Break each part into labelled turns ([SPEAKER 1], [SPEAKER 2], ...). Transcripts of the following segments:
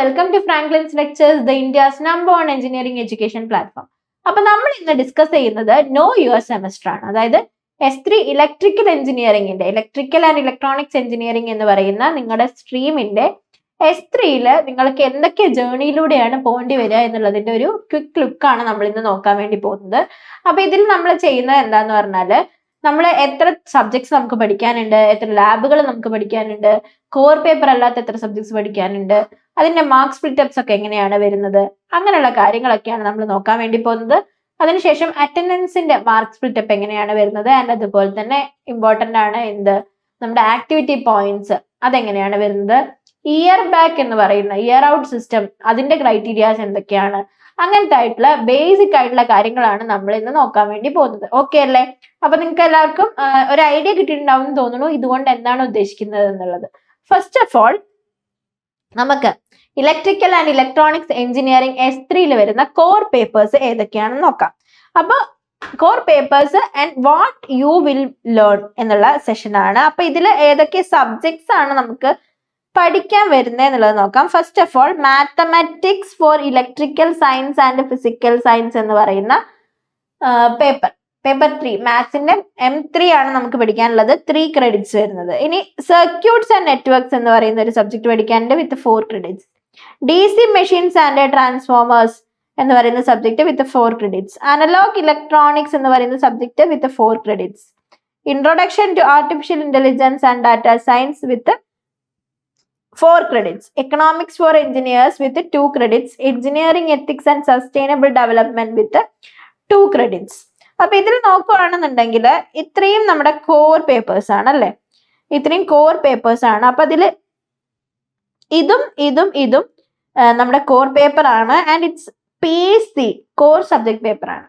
[SPEAKER 1] welcome to Franklin's Lectures, the India's #1 engineering education platform. അപ്പോൾ നമ്മൾ ഇന്ന് ഡിസ്കസ് ചെയ്യുന്നത് നോ യുവർ സെമസ്റ്റർ ആണ്. അതായത് S3 ഇലക്ട്രിക്കൽ എഞ്ചിനീയറിംഗിന്റെ ഇലക്ട്രിക്കൽ ആൻഡ് ഇലക്ട്രോണിക്സ് എഞ്ചിനീയറിംഗ് എന്ന് പറയുന്ന നിങ്ങളുടെ സ്ട്രീമിന്റെ S3 നിങ്ങൾക്ക് എന്തൊക്കെ ജേർണിയിലൂടെയാണ് പോകേണ്ടി വരിക എന്നുള്ളതിന്റെ ഒരു ക്വിക്ക് ലുക്കാണ് നമ്മൾ ഇന്ന് നോക്കാൻ വേണ്ടി പോകുന്നത്. അപ്പൊ ഇതിൽ നമ്മൾ ചെയ്യുന്നത് എന്താന്ന് പറഞ്ഞാൽ നമ്മൾ എത്ര സബ്ജക്ട്സ് നമുക്ക് പഠിക്കാനുണ്ട്, എത്ര ലാബുകൾ നമുക്ക് പഠിക്കാനുണ്ട്, കോർ പേപ്പർ അല്ലാത്ത എത്ര സബ്ജക്ട്സ് പഠിക്കാനുണ്ട്, അതിന്റെ മാർക്ക് സ്പ്ലിറ്റപ്സ് ഒക്കെ എങ്ങനെയാണ് വരുന്നത്, അങ്ങനെയുള്ള കാര്യങ്ങളൊക്കെയാണ് നമ്മൾ നോക്കാൻ വേണ്ടി പോകുന്നത്. അതിനുശേഷം അറ്റൻഡൻസിന്റെ മാർക്ക് സ്പ്ലിറ്റപ്പ് എങ്ങനെയാണ് വരുന്നത് ആൻഡ് അതുപോലെ തന്നെ ഇമ്പോർട്ടന്റ് ആണ് നമ്മുടെ ആക്ടിവിറ്റി പോയിന്റ്സ് അതെങ്ങനെയാണ് വരുന്നത്, ഇയർ ബാക്ക് എന്ന് പറയുന്ന ഇയർ ഔട്ട് സിസ്റ്റം അതിന്റെ ക്രൈറ്റീരിയാസ് എന്തൊക്കെയാണ്, അങ്ങനത്തെ ആയിട്ടുള്ള ബേസിക് ആയിട്ടുള്ള കാര്യങ്ങളാണ് നമ്മൾ ഇന്ന് നോക്കാൻ വേണ്ടി പോകുന്നത്. ഓക്കെ അല്ലേ? അപ്പൊ നിങ്ങൾക്ക് എല്ലാവർക്കും ഒരു ഐഡിയ കിട്ടിയിട്ടുണ്ടാവും എന്ന് തോന്നുന്നു ഇതുകൊണ്ട് എന്താണ് ഉദ്ദേശിക്കുന്നത് എന്നുള്ളത്. ഫസ്റ്റ് ഓഫ് ഓൾ നമുക്ക് electrical and electronics engineering S3 വരുന്ന കോർ പേപ്പേഴ്സ് ഏതൊക്കെയാണെന്ന് നോക്കാം. അപ്പൊ core papers and what you will learn എന്നുള്ള സെഷൻ ആണ്. അപ്പൊ ഇതിൽ ഏതൊക്കെ സബ്ജക്ട്സ് ആണ് നമുക്ക് പഠിക്കാൻ വരുന്നത് എന്നുള്ളത് നോക്കാം. First of all mathematics four electrical science and physical science എന്ന് പറയുന്ന പേപ്പർ 3 മാത്സിന്റെ M3 ആണ് നമുക്ക് പഠിക്കാനുള്ളത്. 3 ക്രെഡിറ്റ്സ് വരുന്നത്. ഇനി സർക്യൂട്ട്സ് ആൻഡ് നെറ്റ്വർക്ക്സ് എന്ന് പറയുന്ന ഒരു സബ്ജക്ട് പഠിക്കാനുണ്ട് with 4 credits. DC machines and transformers എന്ന് പറയുന്ന subject with 4 credits. Analogue electronics എന്ന് പറയുന്ന subject with 4 credits. Introduction to artificial intelligence and data science with 4 credits. Economics for engineers with 2 credits. Engineering ethics and sustainable development with 2 credits. അപ്പൊ ഇതിൽ നോക്കുകയാണെന്നുണ്ടെങ്കിൽ ഇത്രയും നമ്മുടെ core papers ആണ് അല്ലെ, ഇത്രയും കോർ പേപ്പേഴ്സ് ആണ്. അപ്പൊ അതിൽ ഇതും നമ്മുടെ കോർ പേപ്പർ ആണ് and it's PC core subject paper ആണ്.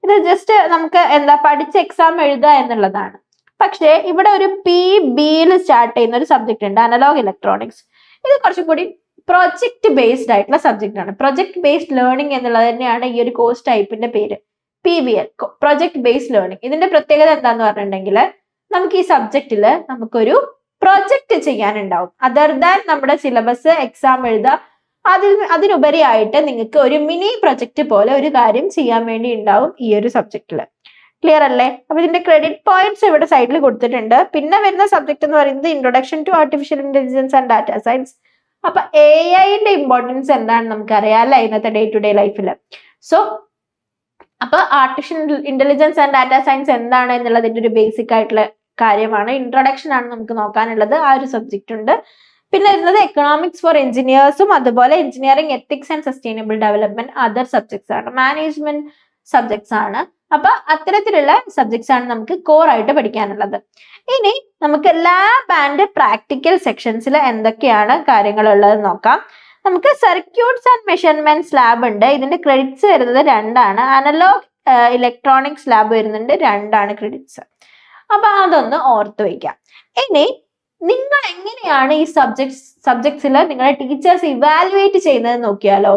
[SPEAKER 1] ഇത് ജസ്റ്റ് നമുക്ക് പഠിച്ച എക്സാം എഴുതുക എന്നുള്ളതാണ്. പക്ഷേ ഇവിടെ ഒരു PBയിൽ സ്റ്റാർട്ട് ചെയ്യുന്ന ഒരു സബ്ജക്ട് ഉണ്ട്, അനലോഗ് ഇലക്ട്രോണിക്സ്. ഇത് കുറച്ചും കൂടി പ്രൊജക്ട് ബേസ്ഡ് ആയിട്ടുള്ള സബ്ജക്ട് ആണ്. പ്രൊജക്ട് ബേസ്ഡ് ലേണിംഗ് എന്നുള്ളത് തന്നെയാണ് ഈ ഒരു കോഴ്സ് ടൈപ്പിന്റെ പേര്, PBL, പ്രൊജക്ട് ബേസ്ഡ് ലേണിംഗ്. ഇതിന്റെ പ്രത്യേകത എന്താന്ന് പറഞ്ഞിട്ടുണ്ടെങ്കിൽ നമുക്ക് ഈ സബ്ജക്റ്റിൽ നമുക്കൊരു പ്രൊജക്ട് ചെയ്യാനുണ്ടാവും. അതർ ദാൻ നമ്മുടെ സിലബസ് എക്സാം എഴുതുക, അതിനുപരിയായിട്ട് നിങ്ങൾക്ക് ഒരു മിനി പ്രൊജക്ട് പോലെ ഒരു കാര്യം ചെയ്യാൻ വേണ്ടി ഉണ്ടാവും ഈ ഒരു സബ്ജക്റ്റിൽ. ക്ലിയർ അല്ലേ? അപ്പൊ ഇതിന്റെ ക്രെഡിറ്റ് പോയിന്റ്സ് ഇവിടെ സൈഡിൽ കൊടുത്തിട്ടുണ്ട്. പിന്നെ വരുന്ന സബ്ജക്ട് എന്ന് പറയുന്നത് introduction to artificial intelligence and data science. അപ്പൊ AI-ന്റെ ഇമ്പോർട്ടൻസ് എന്താണെന്ന് നമുക്കറിയാം അല്ലെ ഇന്നത്തെ ഡേ ടു ഡേ ലൈഫിൽ. സോ അപ്പൊ artificial intelligence and data science എന്താണ് എന്നുള്ളതിന്റെ ഒരു ബേസിക് ആയിട്ടുള്ള കാര്യമാണ്, ഇൻട്രൊഡക്ഷൻ ആണ് നമുക്ക് നോക്കാനുള്ളത്. ആ ഒരു സബ്ജക്ട് ഉണ്ട്. പിന്നെ വരുന്നത് എക്കണോമിക്സ് ഫോർ എഞ്ചിനീയേഴ്സും അതുപോലെ engineering ethics and sustainable development other subjects ആണ്, മാനേജ്മെന്റ് സബ്ജക്ട്സ് ആണ്. അപ്പൊ അത്തരത്തിലുള്ള സബ്ജക്ട്സ് ആണ് നമുക്ക് കോർ ആയിട്ട് പഠിക്കാനുള്ളത്. ഇനി നമുക്ക് ലാബ് ആൻഡ് പ്രാക്ടിക്കൽ സെക്ഷൻസിൽ എന്തൊക്കെയാണ് കാര്യങ്ങളുള്ളത് നോക്കാം. നമുക്ക് സർക്യൂട്ട്സ് ആൻഡ് മെഷർമെന്റ്സ് ലാബ് ഉണ്ട്. ഇതിന്റെ ക്രെഡിറ്റ്സ് വരുന്നത് 2 ആണ്. അനലോഗ് ഇലക്ട്രോണിക്സ് ലാബ് വരുന്നുണ്ട്, 2 ആണ് ക്രെഡിറ്റ്സ്. അപ്പൊ അതൊന്ന് ഓർത്ത് വയ്ക്കാം. ഇനി നിങ്ങൾ എങ്ങനെയാണ് ഈ സബ്ജക്ട്സിൽ നിങ്ങളുടെ ടീച്ചേഴ്സ് ഇവാലുവേറ്റ് ചെയ്യുന്നത് നോക്കിയാലോ.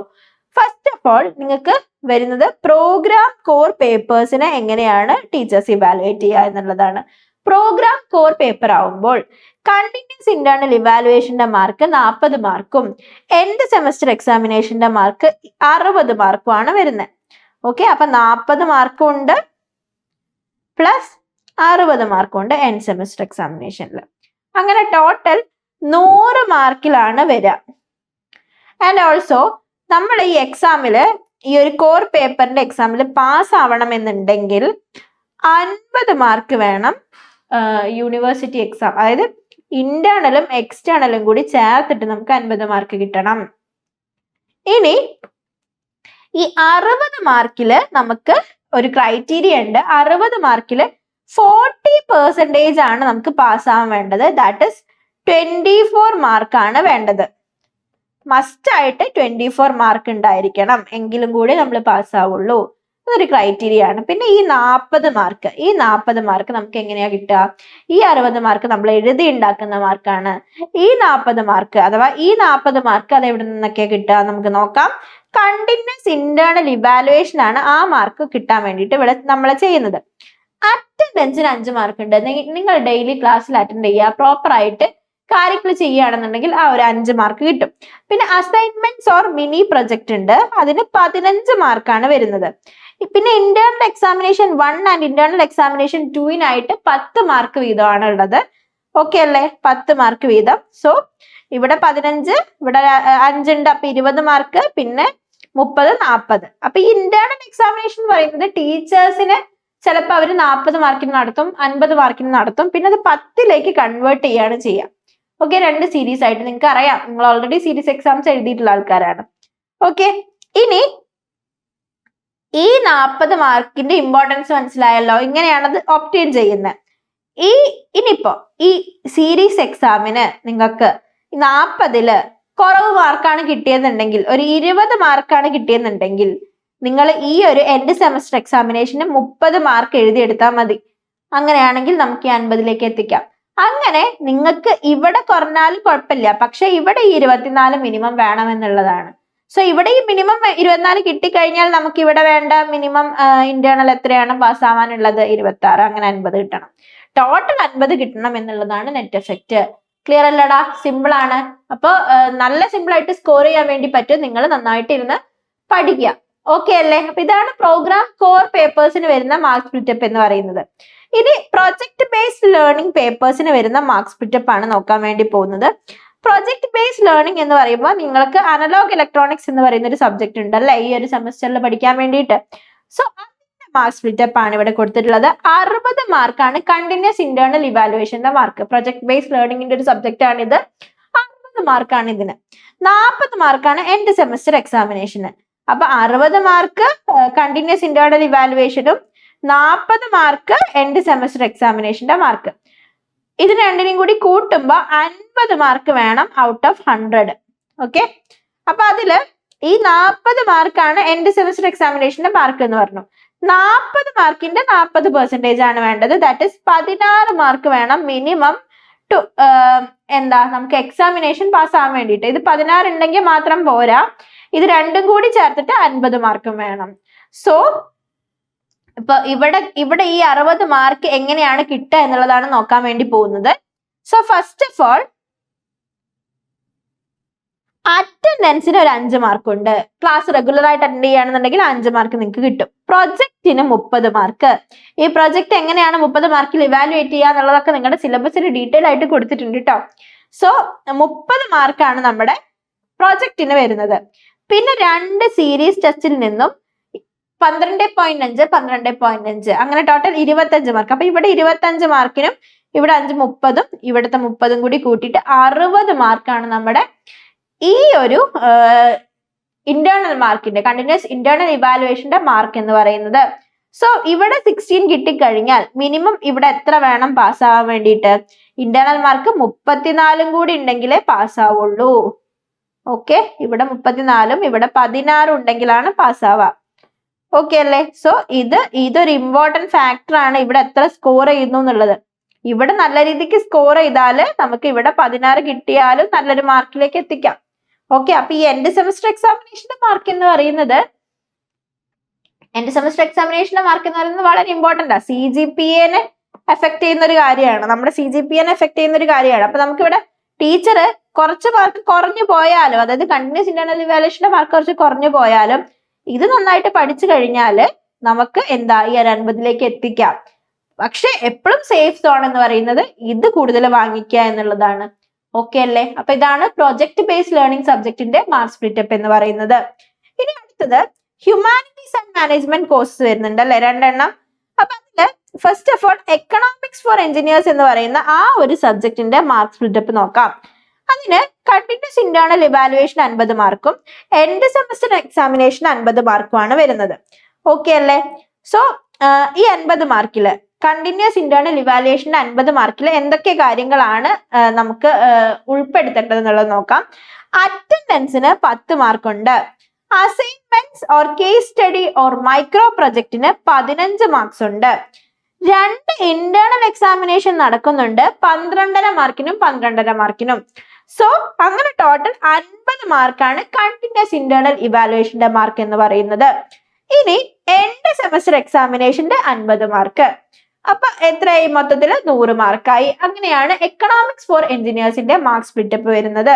[SPEAKER 1] ഫസ്റ്റ് ഓഫ് ഓൾ നിങ്ങൾക്ക് വരുന്നത് പ്രോഗ്രാം കോർ പേപ്പേഴ്സിനെ എങ്ങനെയാണ് ടീച്ചേഴ്സ് ഇവാലുവേറ്റ് ചെയ്യുക എന്നുള്ളതാണ്. പ്രോഗ്രാം കോർ പേപ്പർ ആവുമ്പോൾ കണ്ടിന്യൂസ് ഇന്റേണൽ ഇവാലുവേഷന്റെ മാർക്ക് 40 മാർക്കും എൻഡ് സെമസ്റ്റർ എക്സാമിനേഷന്റെ മാർക്ക് 60 മാർക്കും ആണ് വരുന്നത്. ഓക്കെ, അപ്പൊ 40 മാർക്കും ഉണ്ട് പ്ലസ് 60 മാർക്കും ഉണ്ട് എൻഡ് സെമസ്റ്റർ എക്സാമിനേഷനിൽ. അങ്ങനെ ടോട്ടൽ 100 മാർക്കിലാണ് വരിക. ആൻഡ് ഓൾസോ നമ്മൾ ഈ എക്സാമില് ഈ ഒരു കോർ പേപ്പറിന്റെ എക്സാമിൽ പാസ് ആവണം എന്നുണ്ടെങ്കിൽ 50 മാർക്ക് വേണം യൂണിവേഴ്സിറ്റി എക്സാം, അതായത് ഇന്റേണലും എക്സ്റ്റേണലും കൂടി ചേർത്തിട്ട് നമുക്ക് 50 മാർക്ക് കിട്ടണം. ഇനി ഈ 60 മാർക്കില് നമുക്ക് ഒരു ക്രൈറ്റീരിയ ഉണ്ട്. 60 മാർക്കില് 40% ആണ് നമുക്ക് പാസ്സാവാൻ വേണ്ടത്. ദാറ്റ് ഇസ് 24 മാർക്കാണ് വേണ്ടത്. മസ്റ്റ് ആയിട്ട് 24 മാർക്ക് ഉണ്ടായിരിക്കണം, എങ്കിലും കൂടി നമ്മൾ പാസ്സാവുള്ളൂ. അതൊരു ക്രൈറ്റീരിയ ആണ്. പിന്നെ ഈ 40 മാർക്ക് നമുക്ക് എങ്ങനെയാ കിട്ടുക? ഈ 60 മാർക്ക് നമ്മൾ എഴുതി ഉണ്ടാക്കുന്ന മാർക്കാണ്. ഈ 40 മാർക്ക് അഥവാ ഈ 40 മാർക്ക് അത് എവിടെ നിന്നൊക്കെ കിട്ടുക നമുക്ക് നോക്കാം. കണ്ടിന്യൂസ് ഇന്റേണൽ ഇവാലുവേഷൻ ആണ് ആ മാർക്ക് കിട്ടാൻ വേണ്ടിയിട്ട് ഇവിടെ നമ്മൾ ചെയ്യുന്നത്. അറ്റൻഡൻസിന് 5 മാർക്ക് ഉണ്ട്. നിങ്ങൾ ഡെയിലി ക്ലാസ്സിൽ അറ്റൻഡ് ചെയ്യുക, പ്രോപ്പർ ആയിട്ട് കാര്യങ്ങൾ ചെയ്യുകയാണെന്നുണ്ടെങ്കിൽ ആ ഒരു 5 മാർക്ക് കിട്ടും. പിന്നെ അസൈൻമെന്റ്സ് ഓർ മിനി പ്രൊജക്ട് ഉണ്ട്, അതിന് 15 മാർക്കാണ് വരുന്നത്. പിന്നെ internal examination 1 and internal examination 2 10 mark വീതമാണ് ഉള്ളത്. ഓക്കെ അല്ലേ? 10 മാർക്ക് വീതം. സോ ഇവിടെ 15, ഇവിടെ 5 ഉണ്ട്, അപ്പൊ 20 മാർക്ക്, പിന്നെ 30, 40. അപ്പൊ ഈ ഇന്റേണൽ എക്സാമിനേഷൻ എന്ന് പറയുന്നത് ടീച്ചേഴ്സിന് ചിലപ്പോൾ അവർ 40 മാർക്കിന് നടത്തും, 50 മാർക്കിന് നടത്തും, പിന്നെ അത് 10ലേക്ക് കൺവേർട്ട് ചെയ്യാണ് ചെയ്യുക. ഓക്കെ, 2 സീരീസ് ആയിട്ട്. നിങ്ങൾക്ക് അറിയാം, നിങ്ങൾ ഓൾറെഡി സീരീസ് എക്സാംസ് എഴുതിയിട്ടുള്ള ആൾക്കാരാണ്. ഓക്കെ, ഇനി ഈ 40 മാർക്കിന്റെ ഇമ്പോർട്ടൻസ് മനസ്സിലായല്ലോ, ഇങ്ങനെയാണത് ഒബ്റ്റെയിൻ ചെയ്യുന്നത്. ഇനിയിപ്പോ ഈ സീരീസ് എക്സാമിന് നിങ്ങൾക്ക് 40ല് കുറവ് മാർക്കാണ് കിട്ടിയെന്നുണ്ടെങ്കിൽ, ഒരു 20 മാർക്കാണ് കിട്ടിയെന്നുണ്ടെങ്കിൽ, നിങ്ങൾ ഈ ഒരു എൻഡ് സെമസ്റ്റർ എക്സാമിനേഷന് 30 മാർക്ക് എഴുതിയെടുത്താൽ മതി. അങ്ങനെയാണെങ്കിൽ നമുക്ക് ഈ 50ലേക്ക് എത്തിക്കാം. അങ്ങനെ നിങ്ങൾക്ക് ഇവിടെ കുറഞ്ഞാലും കുഴപ്പമില്ല, പക്ഷെ ഇവിടെ ഈ 24 മിനിമം വേണമെന്നുള്ളതാണ്. സോ ഇവിടെ ഈ മിനിമം 24 കിട്ടിക്കഴിഞ്ഞാൽ നമുക്ക് ഇവിടെ വേണ്ട മിനിമം ഇന്റേണൽ എത്രയാണ് പാസ്സാവാനുള്ളത്? 26. അങ്ങനെ 50 കിട്ടണം. ടോട്ടൽ 50 കിട്ടണം എന്നുള്ളതാണ് നെറ്റ് എഫക്റ്റ്. ക്ലിയർ അല്ലടാ? സിമ്പിൾ ആണ്. അപ്പൊ നല്ല സിമ്പിൾ ആയിട്ട് സ്കോർ ചെയ്യാൻ വേണ്ടി പറ്റും. നിങ്ങൾ നന്നായിട്ട് ഇരുന്ന് പഠിക്കുക. ഓക്കെ അല്ലേ? അപ്പൊ ഇതാണ് പ്രോഗ്രാം കോർ പേപ്പേഴ്സിന് വരുന്ന മാർക്ക് സ്പ്ലിറ്റപ്പ് എന്ന് പറയുന്നത്. ഇനി പ്രൊജക്ട് ബേസ്ഡ് ലേണിംഗ് പേപ്പേഴ്സിന് വരുന്ന മാർക്ക് സ്പ്ലിറ്റപ്പ് ആണ് നോക്കാൻ വേണ്ടി പോകുന്നത്. പ്രൊജക്ട് ബേസ്ഡ് ലേണിംഗ് എന്ന് പറയുമ്പോൾ നിങ്ങൾക്ക് അനലോഗ് ഇലക്ട്രോണിക്സ് എന്ന് പറയുന്ന ഒരു സബ്ജക്ട് ഉണ്ട് അല്ലെ, ഈ ഒരു സെമസ്റ്ററിൽ പഠിക്കാൻ വേണ്ടിയിട്ട്. സോ അതിന്റെ മാർക്ക് സ്പ്ലിറ്റപ്പ് ആണ് ഇവിടെ കൊടുത്തിട്ടുള്ളത്. 60 മാർക്കാണ് കണ്ടിന്യൂസ് ഇന്റേണൽ ഇവാലുവേഷന്റെ മാർക്ക്. പ്രൊജക്ട് ബേസ്ഡ് ലേണിംഗിന്റെ ഒരു സബ്ജക്റ്റ് ആണ് ഇത്. 60 മാർക്കാണ് ഇതിന്. 40 മാർക്കാണ് എൻഡ് സെമസ്റ്റർ എക്സാമിനേഷന്. അപ്പൊ 60 മാർക്ക് കണ്ടിന്യൂസ് ഇന്റേണൽ ഇവാലുവേഷനും 40 മാർക്ക് എൻഡ് സെമസ്റ്റർ എക്സാമിനേഷന്റെ മാർക്ക്. ഇത് രണ്ടിനും കൂടി കൂട്ടുമ്പോ 50 മാർക്ക് വേണം ഔട്ട് ഓഫ് 100. ഓക്കെ, അപ്പൊ അതില് ഈ 40 മാർക്കാണ് എൻഡ് സെമസ്റ്റർ എക്സാമിനേഷന്റെ മാർക്ക് എന്ന് പറഞ്ഞു. 40 മാർക്കിന്റെ 40% ആണ് വേണ്ടത്. ദാറ്റ് ഇസ് 16 മാർക്ക് വേണം മിനിമം ടു നമുക്ക് എക്സാമിനേഷൻ പാസ് ആവാൻ വേണ്ടിയിട്ട്. ഇത് 16 ഉണ്ടെങ്കിൽ മാത്രം പോരാ, ഇത് രണ്ടും കൂടി ചേർത്തിട്ട് 50 മാർക്കും വേണം. സോ ഇപ്പൊ ഇവിടെ ഈ 60 മാർക്ക് എങ്ങനെയാണ് കിട്ടുക എന്നുള്ളതാണ് നോക്കാൻ വേണ്ടി പോകുന്നത്. സോ ഫസ്റ്റ് ഓഫ് ഓൾ അറ്റൻഡൻസിന് ഒരു 5 മാർക്ക് ഉണ്ട്. ക്ലാസ് റെഗുലർ ആയിട്ട് അറ്റൻഡ് ചെയ്യുകയാണെന്നുണ്ടെങ്കിൽ 5 മാർക്ക് നിങ്ങൾക്ക് കിട്ടും. പ്രൊജക്റ്റിന് 30 മാർക്ക്. ഈ പ്രൊജക്ട് എങ്ങനെയാണ് 30 മാർക്കിൽ ഇവാലുവേറ്റ് ചെയ്യുക എന്നുള്ളതൊക്കെ നിങ്ങളുടെ സിലബസിൽ ഡീറ്റെയിൽ ആയിട്ട് കൊടുത്തിട്ടുണ്ട് കേട്ടോ. സോ 30 മാർക്കാണ് നമ്മുടെ പ്രൊജക്റ്റിന് വരുന്നത്. പിന്നെ 2 സീരീസ് ടെസ്റ്റിൽ നിന്നും 12.5, 12.5 അങ്ങനെ ടോട്ടൽ 25 മാർക്ക്. അപ്പൊ ഇവിടെ 25 മാർക്കിനും ഇവിടെ 5, 30, ഇവിടുത്തെ 30 കൂടി കൂട്ടിയിട്ട് 60 മാർക്കാണ് നമ്മുടെ ഈ ഒരു ഇന്റേണൽ മാർക്കിന്റെ കണ്ടിന്യൂസ് ഇന്റേണൽ ഇവാലുവേഷന്റെ മാർക്ക് എന്ന് പറയുന്നത്. സോ ഇവിടെ 16 കിട്ടിക്കഴിഞ്ഞാൽ മിനിമം ഇവിടെ എത്ര വേണം പാസ്സാവാൻ വേണ്ടിയിട്ട്? ഇന്റേണൽ മാർക്ക് 34 കൂടി ഉണ്ടെങ്കിലേ പാസ്സാവുള്ളൂ. ഓക്കെ, ഇവിടെ 34 ഇവിടെ 16 ഉണ്ടെങ്കിലാണ് പാസ്സാവുക. ഓക്കെ അല്ലേ? സോ ഇതൊരു ഇമ്പോർട്ടന്റ് ഫാക്ടർ ആണ് ഇവിടെ എത്ര സ്കോർ ചെയ്യുന്നു എന്നുള്ളത്. ഇവിടെ നല്ല രീതിക്ക് സ്കോർ ചെയ്താല് നമുക്ക് ഇവിടെ 16 കിട്ടിയാലും നല്ലൊരു മാർക്കിലേക്ക് എത്തിക്കാം. ഓക്കെ, അപ്പൊ ഈ എൻഡ് സെമസ്റ്റർ എക്സാമിനേഷന്റെ മാർക്ക് എന്ന് പറയുന്നത് വളരെ ഇമ്പോർട്ടന്റ് ആണ്. CGPA-നെ എഫക്ട് ചെയ്യുന്ന ഒരു കാര്യമാണ്. നമ്മുടെ CGPA-നെ എഫക്ട് ചെയ്യുന്ന ഒരു കാര്യമാണ്. അപ്പൊ നമുക്കിവിടെ ടീച്ചർ കുറച്ച് മാർക്ക് കുറഞ്ഞു പോയാലും, അതായത് കണ്ടിന്യൂസ് ഇന്റേണൽ ഇവാലുവേഷന്റെ മാർക്ക് കുറച്ച് കുറഞ്ഞു പോയാലും, ഇത് നന്നായിട്ട് പഠിച്ചു കഴിഞ്ഞാല് നമുക്ക് ഈ 50ലേക്ക് എത്തിക്കാം. പക്ഷെ എപ്പോഴും സേഫ് സോൺ എന്ന് പറയുന്നത് ഇത് കൂടുതൽ വാങ്ങിക്കുക എന്നുള്ളതാണ്. ഓക്കെ അല്ലേ? അപ്പൊ ഇതാണ് പ്രൊജക്ട് ബേസ്ഡ് ലേണിംഗ് സബ്ജക്റ്റിന്റെ മാർക്ക് സ്പ്ലിറ്റപ്പ് എന്ന് പറയുന്നത്. ഇനി അടുത്തത് ഹ്യൂമാനിറ്റീസ് ആൻഡ് മാനേജ്മെന്റ് കോഴ്സ് വരുന്നുണ്ട് അല്ലെ, 2 എണ്ണം. അപ്പൊ അതില് first of all economics four engineers എന്ന് പറയുന്ന ആ ഒരു സബ്ജക്റ്റിന്റെ മാർക്ക് സ്പ്ലിറ്റപ്പ് നോക്കാം. അതിന് കണ്ടിന്യൂസ് ഇന്റേണൽ ഇവാലുവേഷൻ 50 മാർക്കും എൻഡ് സെമസ്റ്റർ എക്സാമിനേഷൻ 50 മാർക്കുമാണ് വരുന്നത്. ഓക്കെ അല്ലേ? സോ ഈ 50 മാർക്കില് കണ്ടിന്യൂസ് ഇന്റേണൽ ഇവാലുവേഷന്റെ 50 മാർക്കിൽ എന്തൊക്കെ കാര്യങ്ങളാണ് നമുക്ക് ഉൾപ്പെടുത്തേണ്ടത് എന്നുള്ളത് നോക്കാം. അറ്റൻഡൻസിന് 10 മാർക്കുണ്ട്. Assignments or case study or micro പ്രൊജക്ടിന് 15 മാർക്സ് ഉണ്ട്. 2 ഇന്റേണൽ എക്സാമിനേഷൻ നടക്കുന്നുണ്ട്, 12.5 മാർക്കിനും 12.5 മാർക്കിനും. സോ അങ്ങനെ ടോട്ടൽ 50 മാർക്കാണ് കണ്ടിന്യൂസ് ഇന്റേണൽ ഇവാലുവേഷന്റെ മാർക്ക് എന്ന് പറയുന്നത്. ഇനി എൻഡ് സെമസ്റ്റർ എക്സാമിനേഷന്റെ 50 മാർക്ക്. അപ്പൊ എത്രയായി? മൊത്തത്തിൽ 100 മാർക്കായി. അങ്ങനെയാണ് എക്കണോമിക്സ് ഫോർ എഞ്ചിനീയേഴ്സിന്റെ മാർക്ക് സ്പ്ലിറ്റപ്പ് വരുന്നത്.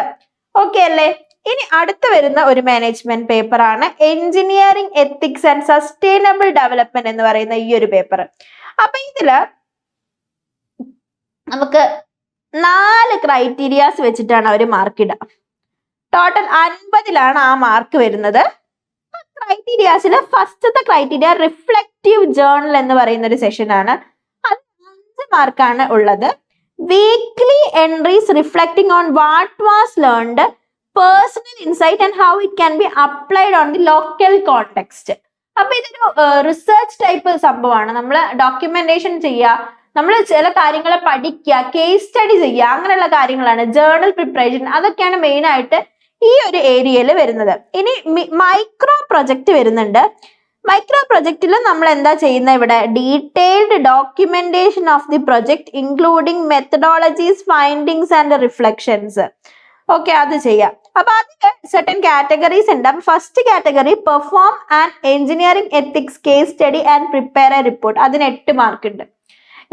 [SPEAKER 1] ഓക്കെ അല്ലേ? ഇനി അടുത്ത് വരുന്ന ഒരു മാനേജ്മെന്റ് പേപ്പർ ആണ് engineering ethics and sustainable development എന്ന് പറയുന്ന ഈ ഒരു പേപ്പർ. അപ്പൊ ഇതില് നമുക്ക് 4 ക്രൈറ്റീരിയാസ് വെച്ചിട്ടാണ് അവർ മാർക്ക് ഇടുക. ടോട്ടൽ 50ലാണ് ആ മാർക്ക് വരുന്നത്. ക്രൈറ്റീരിയാസിൽ ഫസ്റ്റത്തെ ക്രൈറ്റീരിയ റിഫ്ലക്റ്റീവ് ജേർണൽ എന്ന് പറയുന്ന ഒരു സെഷൻ ആണ്. അത് 5 മാർക്കാണ് ഉള്ളത്. Weekly entries reflecting on what was learned, personal insight and how it can be applied on the local context. അപ്പൊ ഇതൊരു റിസർച്ച് ടൈപ്പ് സംഭവമാണ്. നമ്മൾ ഡോക്യുമെന്റേഷൻ ചെയ്യുക, നമ്മൾ ചില കാര്യങ്ങളെ പഠിക്കുക, കേസ് സ്റ്റഡി ചെയ്യുക, അങ്ങനെയുള്ള കാര്യങ്ങളാണ്. ജേർണൽ പ്രിപ്പറേഷൻ, അതൊക്കെയാണ് മെയിൻ ആയിട്ട് ഈ ഒരു ഏരിയയിൽ വരുന്നത്. ഇനി മൈക്രോ പ്രൊജക്ട് വരുന്നുണ്ട്. മൈക്രോ പ്രൊജക്റ്റിൽ നമ്മൾ എന്താ ചെയ്യുന്നത്? ഇവിടെ detailed documentation of the project including methodologies, findings and reflections. Okay, അത് ചെയ്യാം. അപ്പൊ അതിന് സെർട്ടൻ കാറ്റഗറീസ് ഉണ്ട്. അപ്പൊ first category perform and engineering ethics case study and prepare A report. അതിന് 8 മാർക്ക് ഉണ്ട്.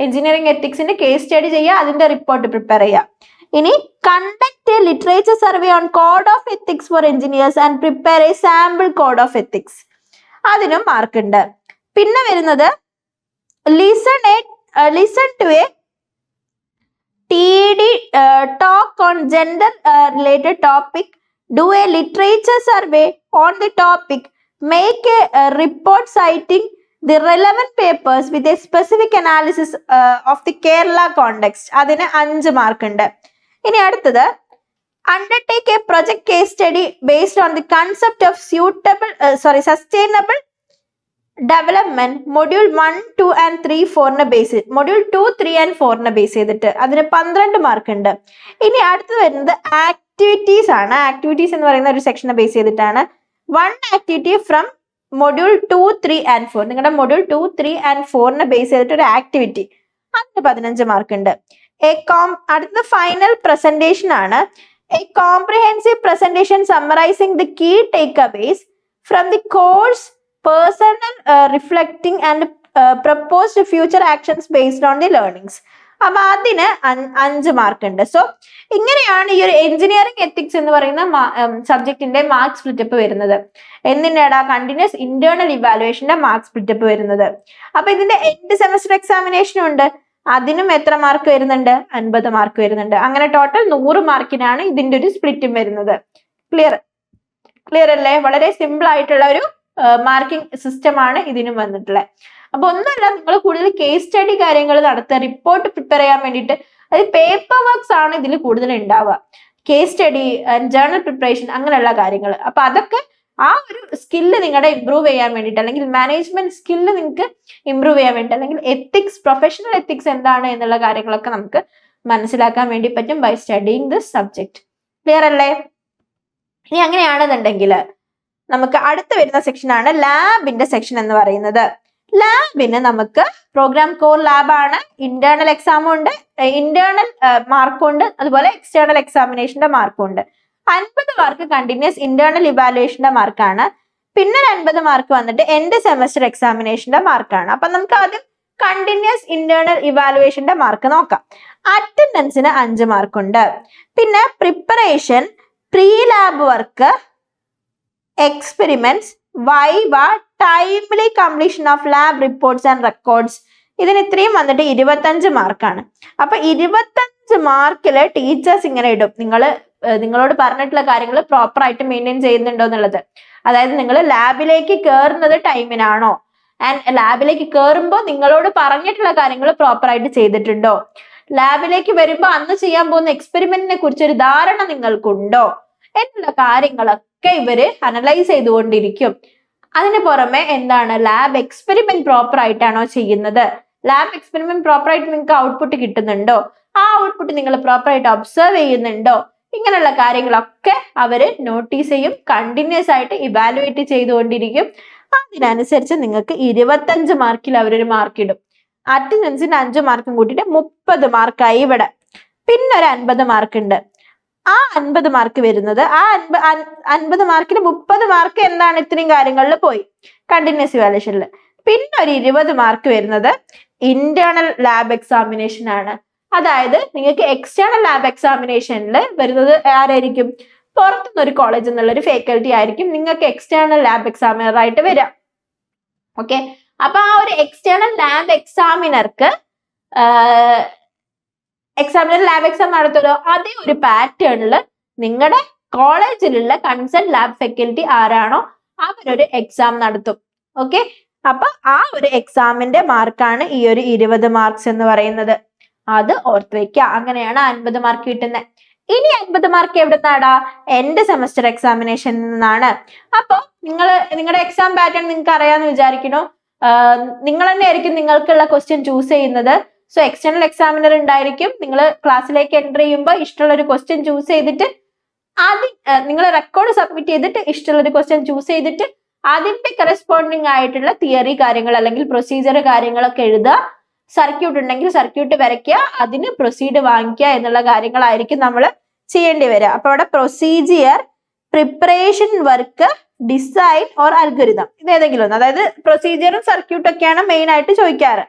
[SPEAKER 1] എഞ്ചിനീയറിംഗ് എത്തിക്സിന്റെ കേസ് സ്റ്റഡി ചെയ്യുക, അതിന്റെ റിപ്പോർട്ട് പ്രിപ്പയർ ചെയ്യുക. ഇനി conduct a literature survey on code of ethics for engineers and prepare a sample code of ethics. അതിനും mark ഉണ്ട്. പിന്നെ വരുന്നത് listen to a TED talk on gender related topic, do a literature survey on the topic, make a report citing the relevant papers with a specific analysis of the Kerala context. അതിന് 5 mark ഉണ്ട്. ഇനി അടുത്തത് undertake a project case study based on the concept of sustainable development, module 1, 2 and 3, 4 base, module 2, 3 and 4 base ചെയ്തിട്ട് അതിന് 12 mark ഉണ്ട്. ഇനി അടുത്ത് വരുന്നത് ആക്ടിവിറ്റീസ് ആണ്. ആക്ടിവിറ്റീസ് എന്ന് പറയുന്ന ഒരു സെക്ഷനെ ബേസ് ചെയ്തിട്ടാണ്. 1 ആക്ടിവിറ്റി ഫ്രം module 2, 3 and 4. നിങ്ങളുടെ module 2, 3 and 4 ബേസ് ചെയ്തിട്ട് ഒരു ആക്ടിവിറ്റി, അതിന് 15 മാർക്ക് ഉണ്ട്. അടുത്ത ഫൈനൽ പ്രസന്റേഷൻ ആണ്. A comprehensive presentation summarizing the key takeaways from the course, personal reflecting and proposed future actions based on the learnings. അപ്പൊ അതിന് 5 mark ഉണ്ട്. സോ ഇങ്ങനെയാണ് ഈ ഒരു എഞ്ചിനീയറിംഗ് എത്തിക്സ് എന്ന് പറയുന്ന സബ്ജക്റ്റിന്റെ മാർക്ക് സ്പ്ലിറ്റപ്പ് വരുന്നത്. എന്തിനാടാ? കണ്ടിന്യൂസ് ഇന്റേണൽ ഇവാലുവേഷന്റെ മാർക്ക് സ്പ്ലിറ്റപ്പ് വരുന്നത്. അപ്പൊ ഇതിന്റെ എൻഡ് സെമസ്റ്റർ എക്സാമിനേഷനും ഉണ്ട്. അതിനും എത്ര മാർക്ക് വരുന്നുണ്ട്? 50 മാർക്ക് വരുന്നുണ്ട്. അങ്ങനെ ടോട്ടൽ 100 മാർക്കിനാണ് ഇതിന്റെ ഒരു സ്പ്ലിറ്റും വരുന്നത്. ക്ലിയർ അല്ലേ? വളരെ സിമ്പിൾ ആയിട്ടുള്ള ഒരു മാർക്കിംഗ് സിസ്റ്റം ആണ് ഇതിനും വന്നിട്ടുള്ളത്. അപ്പൊ ഒന്നുമല്ല, നിങ്ങൾ കൂടുതൽ കേസ് സ്റ്റഡി കാര്യങ്ങൾ നടത്തുക, റിപ്പോർട്ട് പ്രിപ്പയർ ചെയ്യാൻ വേണ്ടിയിട്ട്. അത് പേപ്പർ വർക്ക്സ് ആണ് ഇതിൽ കൂടുതൽ ഉണ്ടാവുക. കേസ് സ്റ്റഡി, ജേർണൽ പ്രിപ്പറേഷൻ, അങ്ങനെയുള്ള കാര്യങ്ങൾ. അപ്പൊ അതൊക്കെ ആ ഒരു സ്കില്ല് നിങ്ങളുടെ ഇമ്പ്രൂവ് ചെയ്യാൻ വേണ്ടിയിട്ട്, അല്ലെങ്കിൽ മാനേജ്മെന്റ് സ്കില്ല് നിങ്ങൾക്ക് ഇമ്പ്രൂവ് ചെയ്യാൻ വേണ്ടിയിട്ട്, അല്ലെങ്കിൽ എത്തിക്സ്, പ്രൊഫഷണൽ എത്തിക്സ് എന്താണ് എന്നുള്ള കാര്യങ്ങളൊക്കെ നമുക്ക് മനസ്സിലാക്കാൻ വേണ്ടി പറ്റും by studying this subject. Clear അല്ലേ? ഇനി അങ്ങനെയാണെന്നുണ്ടെങ്കിൽ നമുക്ക് അടുത്ത് വരുന്ന സെക്ഷനാണ് ലാബിന്റെ സെക്ഷൻ എന്ന് പറയുന്നത്. ലാബിന് നമുക്ക് പ്രോഗ്രാം കോർ ലാബാണ്. ഇന്റേണൽ എക്സാമും ഉണ്ട്, ഇന്റേണൽ മാർക്കും ഉണ്ട്, അതുപോലെ എക്സ്റ്റേണൽ എക്സാമിനേഷന്റെ മാർക്കും ഉണ്ട്. 50 മാർക്ക് കണ്ടിന്യൂസ് ഇന്റേണൽ ഇവാലുവേഷന്റെ മാർക്കാണ്. പിന്നെ 50 മാർക്ക് വന്നിട്ട് എൻഡ് സെമസ്റ്റർ എക്സാമിനേഷന്റെ മാർക്കാണ്. അപ്പൊ നമുക്ക് ആദ്യം കണ്ടിന്യൂസ് ഇന്റേണൽ ഇവാലുവേഷന്റെ മാർക്ക് നോക്കാം. അറ്റൻഡൻസിന് 5 മാർക്കുണ്ട്. പിന്നെ preparation, pre lab work, experiments, viva, timely completion of lab reports and records, ഇതിന് ഇത്രയും വന്നിട്ട് 25 മാർക്കാണ്. അപ്പൊ 25 മാർക്കില് ടീച്ചേഴ്സ് ഇങ്ങനെ ഇടും, നിങ്ങളോട് പറഞ്ഞിട്ടുള്ള കാര്യങ്ങൾ പ്രോപ്പർ ആയിട്ട് മെയിൻറ്റെയിൻ ചെയ്യുന്നുണ്ടോ എന്നുള്ളത്. അതായത് നിങ്ങൾ ലാബിലേക്ക് കയറുന്നത് ടൈമിനാണോ, ആൻഡ് ലാബിലേക്ക് കയറുമ്പോൾ നിങ്ങളോട് പറഞ്ഞിട്ടുള്ള കാര്യങ്ങൾ പ്രോപ്പർ ആയിട്ട് ചെയ്തിട്ടുണ്ടോ, ലാബിലേക്ക് വരുമ്പോൾ അന്ന് ചെയ്യാൻ പോകുന്ന എക്സ്പെരിമെന്റിനെ കുറിച്ച് ഒരു ധാരണ നിങ്ങൾക്കുണ്ടോ എന്നുള്ള കാര്യങ്ങളൊക്കെ ഇവര് അനലൈസ് ചെയ്തുകൊണ്ടിരിക്കും. അതിന് പുറമെ എന്താണ്, ലാബ് എക്സ്പെരിമെന്റ് പ്രോപ്പർ ആയിട്ടാണോ ചെയ്യുന്നത്, ലാബ് എക്സ്പെരിമെന്റ് പ്രോപ്പർ ആയിട്ട് നിങ്ങൾക്ക് ഔട്ട്പുട്ട് കിട്ടുന്നുണ്ടോ, ആ ഔട്ട്പുട്ട് നിങ്ങൾ പ്രോപ്പർ ആയിട്ട് ഒബ്സർവ് ചെയ്യുന്നുണ്ടോ, ഇങ്ങനെയുള്ള കാര്യങ്ങളൊക്കെ അവര് നോട്ടീസ് ചെയ്യും, കണ്ടിന്യൂസ് ആയിട്ട് ഇവാലുവേറ്റ് ചെയ്തുകൊണ്ടിരിക്കും. അതിനനുസരിച്ച് നിങ്ങൾക്ക് 25 മാർക്കിൽ അവരൊരു മാർക്ക് ഇടും. അറ്റൻഡൻസിന് 5 മാർക്കും കൂട്ടിയിട്ട് 30 മാർക്കായി ഇവിടെ. പിന്നെ ഒരു 50 മാർക്ക് ഉണ്ട്. ആ 50 മാർക്ക് വരുന്നത്, ആ 50 മാർക്കിന് 30 മാർക്ക് എന്താണ്, ഇത്രയും കാര്യങ്ങളിൽ പോയി കണ്ടിന്യൂസ് ഇവാലുവേഷനിൽ. പിന്നെ ഒരു 20 മാർക്ക് വരുന്നത് ഇന്റേണൽ ലാബ് എക്സാമിനേഷൻ ആണ്. അതായത് നിങ്ങൾക്ക് എക്സ്റ്റേണൽ ലാബ് എക്സാമിനേഷനിൽ വരുന്നത് ആരായിരിക്കും? പുറത്തുനിന്ന് ഒരു കോളേജിൽ നിന്നുള്ള ഒരു ഫാക്കൽറ്റി ആയിരിക്കും നിങ്ങൾക്ക് എക്സ്റ്റേണൽ ലാബ് എക്സാമിനർ ആയിട്ട് വരിക. ഓക്കെ, അപ്പൊ ആ ഒരു എക്സ്റ്റേണൽ ലാബ് എക്സാമിനർക്ക് ലാബ് എക്സാം നടത്തുമല്ലോ, അതേ ഒരു പാറ്റേണിൽ നിങ്ങളുടെ കോളേജിലുള്ള കൺസേൺ ലാബ് ഫാക്കൽറ്റി ആരാണോ അവരൊരു എക്സാം നടത്തും. ഓക്കെ, അപ്പൊ ആ ഒരു എക്സാമിന്റെ മാർക്കാണ് ഈ ഒരു 20 മാർക്സ് എന്ന് പറയുന്നത്. അത് ഓർത്ത് വെക്കുക. അങ്ങനെയാണ് 50 മാർക്ക് കിട്ടുന്നത്. ഇനി 50 മാർക്ക് എവിടുന്നാടാ? എൻഡ് സെമസ്റ്റർ എക്സാമിനേഷൻ നിന്നാണ്. അപ്പൊ നിങ്ങളുടെ എക്സാം പാറ്റേൺ നിങ്ങൾക്ക് അറിയാമെന്ന് വിചാരിക്കണോ? നിങ്ങൾ തന്നെ ആയിരിക്കും നിങ്ങൾക്കുള്ള ക്വസ്റ്റ്യൻ ചൂസ് ചെയ്യുന്നത്. സോ എക്സ്റ്റേണൽ എക്സാമിനർ ഉണ്ടായിരിക്കും. നിങ്ങൾ ക്ലാസ്സിലേക്ക് എൻ്റർ ചെയ്യുമ്പോൾ ഇഷ്ടമുള്ള ഒരു ക്വസ്റ്റ്യൻ ചൂസ് ചെയ്തിട്ട് നിങ്ങൾ റെക്കോർഡ് സബ്മിറ്റ് ചെയ്തിട്ട് ഇഷ്ടമുള്ള ഒരു ക്വസ്റ്റ്യൻ ചൂസ് ചെയ്തിട്ട് അതിന്റെ കറസ്പോണ്ടിങ് ആയിട്ടുള്ള തിയറി കാര്യങ്ങൾ അല്ലെങ്കിൽ പ്രൊസീജിയർ കാര്യങ്ങളൊക്കെ എഴുതുക. സർക്യൂട്ട് ഉണ്ടെങ്കിൽ സർക്യൂട്ട് വരയ്ക്കുക, അതിന് പ്രൊസീഡ് വാങ്ങിക്കുക എന്നുള്ള കാര്യങ്ങളായിരിക്കും നമ്മൾ ചെയ്യേണ്ടി വരിക. അപ്പൊ അവിടെ procedure, preparation work, design or algorithm, ഇത് ഏതെങ്കിലും ഒന്ന്. അതായത് പ്രൊസീജിയറും സർക്യൂട്ടും ഒക്കെയാണ് മെയിൻ ആയിട്ട് ചോദിക്കാറ്.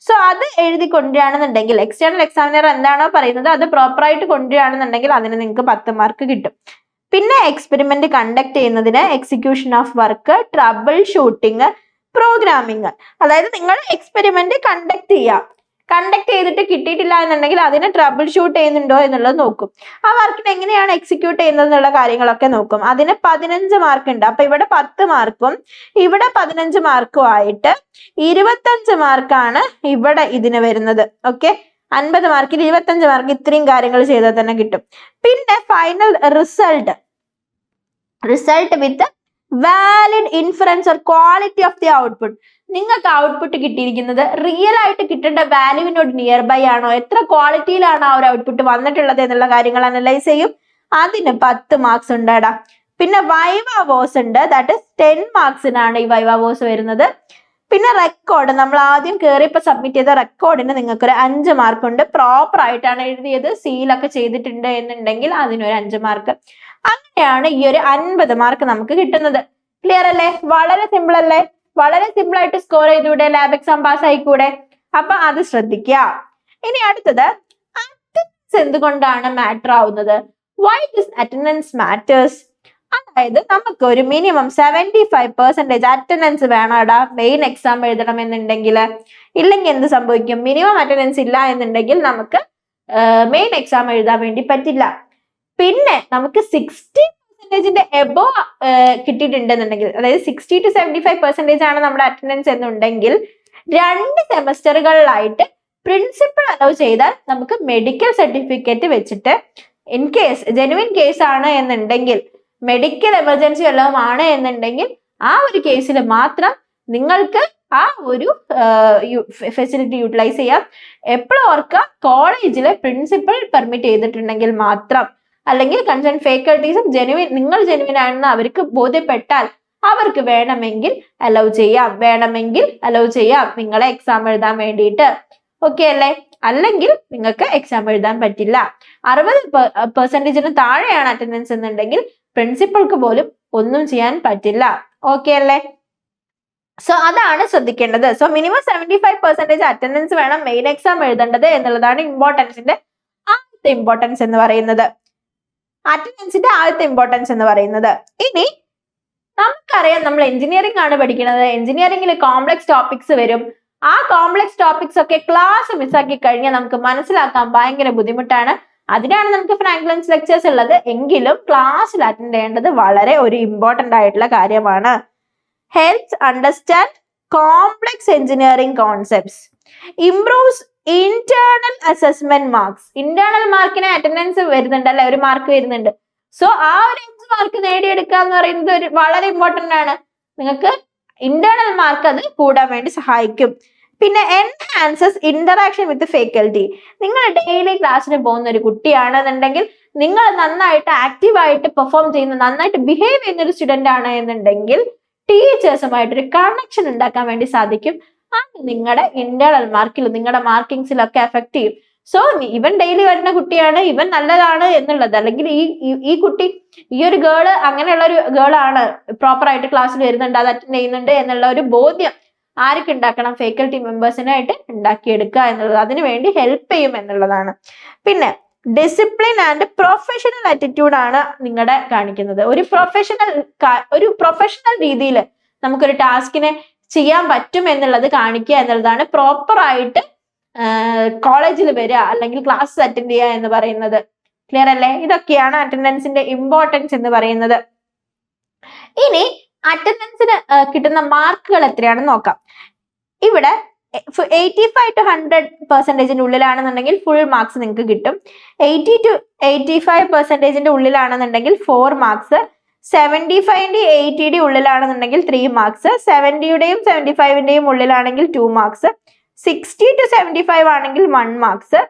[SPEAKER 1] സോ അത് എഴുതി കൊണ്ടുവരികയാണെന്നുണ്ടെങ്കിൽ എക്സ്റ്റേണൽ എക്സാമിനർ എന്താണോ പറയുന്നത് അത് പ്രോപ്പർ ആയിട്ട് കൊണ്ടുവരികയാണെന്നുണ്ടെങ്കിൽ അതിന് നിങ്ങൾക്ക് 10 മാർക്ക് കിട്ടും. പിന്നെ എക്സ്പെരിമെന്റ് കണ്ടക്ട് ചെയ്യുന്നതിന് execution of work, trouble shooting, programming. അതായത് നിങ്ങൾ എക്സ്പെരിമെന്റ് കണ്ടക്ട് ചെയ്തിട്ട് കിട്ടിയിട്ടില്ല എന്നുണ്ടെങ്കിൽ അതിനെ ട്രബിൾ ഷൂട്ട് ചെയ്യുന്നുണ്ടോ എന്നുള്ളത് നോക്കും. ആ വർക്കിന് എങ്ങനെയാണ് എക്സിക്യൂട്ട് ചെയ്യുന്നത് എന്നുള്ള കാര്യങ്ങളൊക്കെ നോക്കും. അതിന് 15 മാർക്ക് ഉണ്ട്. അപ്പൊ ഇവിടെ 10 മാർക്കും ഇവിടെ 15 മാർക്കും ആയിട്ട് 25 മാർക്കാണ് ഇവിടെ ഇതിന് വരുന്നത്. ഓക്കെ, 50 മാർക്കിൽ 25 മാർക്ക് ഇത്രയും കാര്യങ്ങൾ ചെയ്താൽ തന്നെ കിട്ടും. പിന്നെ final result with valid inference or quality of the output. നിങ്ങൾക്ക് ഔട്ട്പുട്ട് കിട്ടിയിരിക്കുന്നത് റിയൽ ആയിട്ട് കിട്ടേണ്ട വാല്യൂവിനോട് നിയർ ബൈ ആണോ, എത്ര ക്വാളിറ്റിയിലാണ് ആ ഒരു ഔട്ട്പുട്ട് വന്നിട്ടുള്ളത് എന്നുള്ള കാര്യങ്ങൾ അനലൈസ് ചെയ്യും. അതിന് 10 മാർക്സ് ഉണ്ടാടാ. പിന്നെ വൈവ വോസ് ഉണ്ട്, ദാറ്റ് ഇസ് 10 മാർക്സിനാണ് ഈ വൈവ വോസ് വരുന്നത്. പിന്നെ റെക്കോർഡ്, നമ്മൾ ആദ്യം കയറിയപ്പോൾ സബ്മിറ്റ് ചെയ്ത റെക്കോർഡിന് നിങ്ങൾക്ക് ഒരു 5 മാർക്ക് ഉണ്ട്. പ്രോപ്പർ ആയിട്ടാണ് എഴുതിയത്, സീലൊക്കെ ചെയ്തിട്ടുണ്ട് എന്നുണ്ടെങ്കിൽ അതിനൊരു 5 മാർക്ക്. അങ്ങനെയാണ് ഈ ഒരു 50 മാർക്ക് നമുക്ക് കിട്ടുന്നത്. ക്ലിയർ അല്ലേ? വളരെ സിമ്പിൾ അല്ലേ? വളരെ സിമ്പിൾ ആയിട്ട് സ്കോർ ചെയ്തൂടെ? ലാബ് എക്സാം പാസ് ആയിക്കൂടെ? അപ്പൊ അത് ശ്രദ്ധിക്കുക. ഇനി അടുത്തത്, അറ്റൻഡൻസ് എന്തുകൊണ്ടാണ് മാറ്റർ ആവുന്നത്? Why this attendance matters? അതായത് നമുക്ക് ഒരു മിനിമം 75% അറ്റൻഡൻസ് വേണോടാ മെയിൻ എക്സാം എഴുതണം എന്നുണ്ടെങ്കിൽ. ഇല്ലെങ്കിൽ എന്ത് സംഭവിക്കും? മിനിമം അറ്റൻഡൻസ് ഇല്ല എന്നുണ്ടെങ്കിൽ നമുക്ക് മെയിൻ എക്സാം എഴുതാൻ വേണ്ടി പറ്റില്ല. പിന്നെ നമുക്ക് 60% എബോ കിട്ടിയിട്ടുണ്ടെന്നുണ്ടെങ്കിൽ, അതായത് 60 to 75% ആണ് നമ്മുടെ അറ്റൻഡൻസ് എന്നുണ്ടെങ്കിൽ 2 സെമസ്റ്ററുകളിലായിട്ട് പ്രിൻസിപ്പൽ അലോ ചെയ്താൽ നമുക്ക് മെഡിക്കൽ സർട്ടിഫിക്കറ്റ് വെച്ചിട്ട് ഇൻ കേസ് ജെനുവിൻ കേസ് ആണ് എന്നുണ്ടെങ്കിൽ, മെഡിക്കൽ എമർജൻസി വല്ലതും ആണ് എന്നുണ്ടെങ്കിൽ ആ ഒരു കേസിൽ മാത്രം നിങ്ങൾക്ക് ആ ഒരു ഫെസിലിറ്റി യൂട്ടിലൈസ് ചെയ്യാം. എപ്പോഴും ഓർക്കുക, കോളേജിലെ പ്രിൻസിപ്പൽ പെർമിറ്റ് ചെയ്തിട്ടുണ്ടെങ്കിൽ മാത്രം, അല്ലെങ്കിൽ കൺസേൺ ഫാക്കൽറ്റീസും നിങ്ങൾ ജെനുവിൻ ആണെന്ന് അവർക്ക് ബോധ്യപ്പെട്ടാൽ അവർക്ക് വേണമെങ്കിൽ അലൗ ചെയ്യാം നിങ്ങളെ എക്സാം എഴുതാൻ വേണ്ടിയിട്ട്. ഓക്കെ അല്ലേ? അല്ലെങ്കിൽ നിങ്ങൾക്ക് എക്സാം എഴുതാൻ പറ്റില്ല. 60% താഴെയാണ് അറ്റൻഡൻസ് എന്നുണ്ടെങ്കിൽ പ്രിൻസിപ്പൾക്ക് പോലും ഒന്നും ചെയ്യാൻ പറ്റില്ല. ഓക്കെ അല്ലേ? സോ അതാണ് ശ്രദ്ധിക്കേണ്ടത്. സോ മിനിമം 75% അറ്റൻഡൻസ് വേണം മെയിൻ എക്സാം എഴുതേണ്ടത് എന്നുള്ളതാണ് ആദ്യത്തെ ഇമ്പോർട്ടൻസ് എന്ന് പറയുന്നത്. ഇനി നമുക്കറിയാം, നമ്മൾ എഞ്ചിനീയറിംഗ് ആണ് പഠിക്കുന്നത്. എഞ്ചിനീയറിംഗിൽ കോംപ്ലക്സ് ടോപ്പിക്സ് വരും. ആ കോംപ്ലക്സ് ടോപ്പിക്സ് ഒക്കെ ക്ലാസ് മിസ്സാക്കി കഴിഞ്ഞാൽ നമുക്ക് മനസ്സിലാക്കാൻ ഭയങ്കര ബുദ്ധിമുട്ടാണ്. അതിനാണ് നമുക്ക് ഫ്രാങ്ക്ലിൻസ് ലെക്ചേഴ്സ് ഉള്ളത്. എങ്കിലും ക്ലാസ്സിൽ അറ്റൻഡ് ചെയ്യേണ്ടത് വളരെ ഒരു ഇമ്പോർട്ടന്റ് ആയിട്ടുള്ള കാര്യമാണ്. Helps understand complex engineering concepts, improves internal assessment marks. Internal മാർക്കിന് അറ്റൻഡൻസ് വരുന്നുണ്ട് അല്ലെ, ഒരു മാർക്ക് വരുന്നുണ്ട്. സോ ആ ഒരു 5 മാർക്ക് നേടിയെടുക്കുക എന്ന് പറയുന്നത് വളരെ ഇമ്പോർട്ടന്റ് ആണ്. നിങ്ങൾക്ക് ഇന്റേണൽ മാർക്ക് അത് കൂടാൻ വേണ്ടി സഹായിക്കും. പിന്നെ എൻഹാൻസസ് ഇന്ററാക്ഷൻ വിത്ത് ഫാക്കൽറ്റി. നിങ്ങൾ ഡെയിലി ക്ലാസ്സിന് പോകുന്ന ഒരു കുട്ടിയാണെന്നുണ്ടെങ്കിൽ, നിങ്ങൾ നന്നായിട്ട് ആക്റ്റീവായിട്ട് പെർഫോം ചെയ്യുന്ന, നന്നായിട്ട് ബിഹേവ് ചെയ്യുന്ന ഒരു സ്റ്റുഡന്റ് ആണ് എന്നുണ്ടെങ്കിൽ ടീച്ചേഴ്സുമായിട്ടൊരു കണക്ഷൻ ഉണ്ടാക്കാൻ വേണ്ടി സാധിക്കും. അത് നിങ്ങളുടെ ഇന്റേണൽ മാർക്കിൽ, നിങ്ങളുടെ മാർക്കിങ്സിലൊക്കെ എഫക്ട് ചെയ്യും. സോ ഇവൻ ഡെയിലി വരുന്ന കുട്ടിയാണ്, ഇവൻ നല്ലതാണ് എന്നുള്ളത്, അല്ലെങ്കിൽ ഈ കുട്ടി, ഈ ഒരു ഗേള് അങ്ങനെയുള്ള ഒരു ഗേൾ ആണ്, പ്രോപ്പർ ആയിട്ട് ക്ലാസ്സിൽ വരുന്നുണ്ട്, അത് അറ്റൻഡ് ചെയ്യുന്നുണ്ട് എന്നുള്ള ഒരു ബോധ്യം ആർക്ക് ഉണ്ടാക്കണം? ഫാക്കൽറ്റി മെമ്പേഴ്സിനായിട്ട് ഉണ്ടാക്കിയെടുക്കുക എന്നുള്ളത്, അതിനുവേണ്ടി ഹെൽപ്പ് ചെയ്യും എന്നുള്ളതാണ്. പിന്നെ ഡിസിപ്ലിൻ ആൻഡ് പ്രൊഫഷണൽ ആറ്റിറ്റ്യൂഡ് ആണ് നിങ്ങളുടെ കാണിക്കുന്നത്. ഒരു പ്രൊഫഷണൽ രീതിയിൽ നമുക്കൊരു ടാസ്കിനെ ചെയ്യാൻ പറ്റും എന്നുള്ളത് കാണിക്കുക എന്നുള്ളതാണ് പ്രോപ്പർ ആയിട്ട് കോളേജിൽ വരിക അല്ലെങ്കിൽ ക്ലാസ് അറ്റൻഡ് ചെയ്യുക എന്ന് പറയുന്നത്. ക്ലിയർ അല്ലേ? ഇതൊക്കെയാണ് അറ്റൻഡൻസിന്റെ ഇമ്പോർട്ടൻസ് എന്ന് പറയുന്നത്. ഇനി അറ്റൻഡൻസിന് കിട്ടുന്ന മാർക്കുകൾ എത്രയാണെന്ന് നോക്കാം. ഇവിടെ 85 to 100% ഉള്ളിലാണെന്നുണ്ടെങ്കിൽ ഫുൾ മാർക്സ് നിങ്ങൾക്ക് കിട്ടും. 80 to 85% ഉള്ളിലാണെന്നുണ്ടെങ്കിൽ 4 marks, 75 80 ഉള്ളിലാണെന്നുണ്ടെങ്കിൽ 3 marks, 70 75 ഉള്ളിലാണെങ്കിൽ 2 marks, 60 to 75 ആണെങ്കിൽ 1 മാർക്സ്,